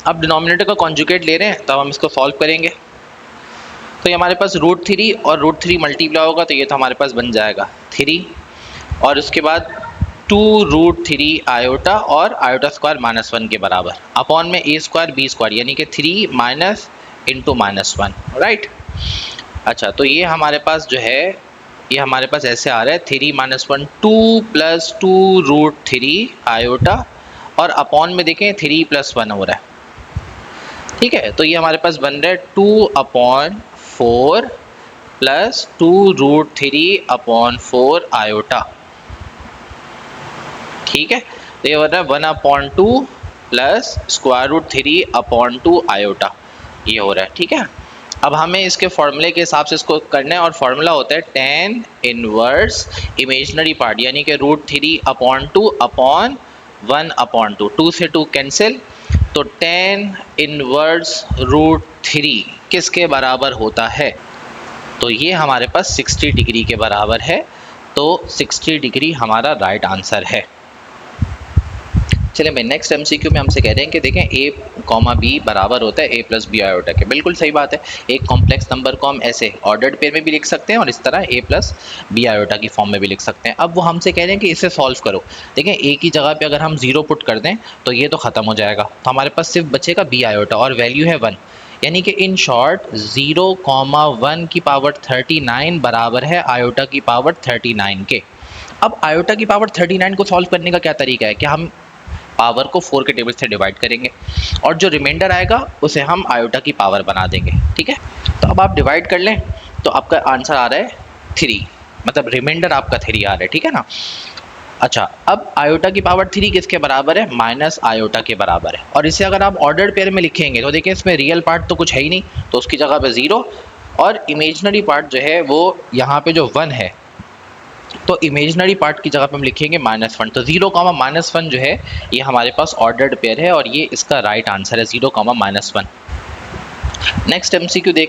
अब डिनोमिनेटर का कॉन्जुगेट ले रहे हैं तब हम इसको सॉल्व करेंगे। तो ये हमारे पास √3 और √3 मल्टीप्लाई होगा तो ये तो हमारे पास बन जाएगा 3, और उसके बाद 2√3 आयोटा और आयोटा स्क्वायर -1 के बराबर, अपॉन में a स्क्वायर b स्क्वायर, यानी कि 3 माइनस इंटू -1, राइट। अच्छा तो ये हमारे पास जो है, ये हमारे पास ऐसे आ रहा है 3 - 1 2 प्लस 2√3 आयोटा, और अपॉन में देखें 3 + 1 हो रहा है, ठीक है। तो ये हमारे पास बन रहा है 2/4 प्लस 2√3/4 आयोटा, ठीक है। तो ये बन रहा है 1/2 प्लस √3/2 आयोटा, ये हो रहा है, ठीक है। अब हमें इसके फॉर्मूले के हिसाब से इसको करना है, और फॉर्मूला होता है tan इनवर्स इमेजनरी पार्ट, यानी कि √3/2/1/2, 2 से 2 कैंसिल, तो tan इनवर्स √3 किसके बराबर होता है, तो ये हमारे पास 60 डिग्री के बराबर है। तो 60 डिग्री हमारा राइट आंसर है। चलिए भाई नेक्स्ट एमसीक्यू में हमसे कह रहे हैं कि देखें a, b बराबर होता है a + b आयोटा के। बिल्कुल सही बात है, एक कॉम्प्लेक्स नंबर को हम ऐसे ऑर्डर्ड पेयर में भी लिख सकते हैं और इस तरह a + b आयोटा की फॉर्म में भी लिख सकते हैं। अब वो हमसे कह रहे हैं कि इसे सॉल्व करो। देखें a की जगह पे अगर हम 0 पुट कर दें तो ये तो ख़त्म हो जाएगा, तो हमारे पास सिर्फ बचेगा b आयोटा और वैल्यू है 1, यानी कि इन शॉर्ट 0,1 की पावर 39 बराबर है आयोटा की पावर 39 के। अब आयोटा की पावर 39 को सॉल्व करने का क्या तरीका है कि हम पावर को 4 के टेबल से डिवाइड करेंगे और जो रिमाइंडर आएगा उसे हम आयोटा की पावर बना देंगे, ठीक है। तो अब आप डिवाइड कर लें तो आपका आंसर आ रहा है 3, मतलब रिमाइंडर आपका 3 आ रहा है, ठीक है ना। अच्छा, अब आयोटा की पावर 3 किसके बराबर है, माइनस आयोटा के बराबर है। और इसे अगर आप ऑर्डर्ड पेयर में लिखेंगे तो देखिए इसमें रियल पार्ट तो कुछ है ही नहीं, तो उसकी जगह पे 0, और इमेजिनरी पार्ट जो है वो यहाँ पे जो 1 है, तो इमेजिनरी पार्ट की जगह पे हम लिखेंगे -1। तो 0, -1 जो है ये हमारे पास ऑर्डर्ड पेयर है और ये इसका राइट आंसर है, 0, -1। नेक्स्ट MCQ देख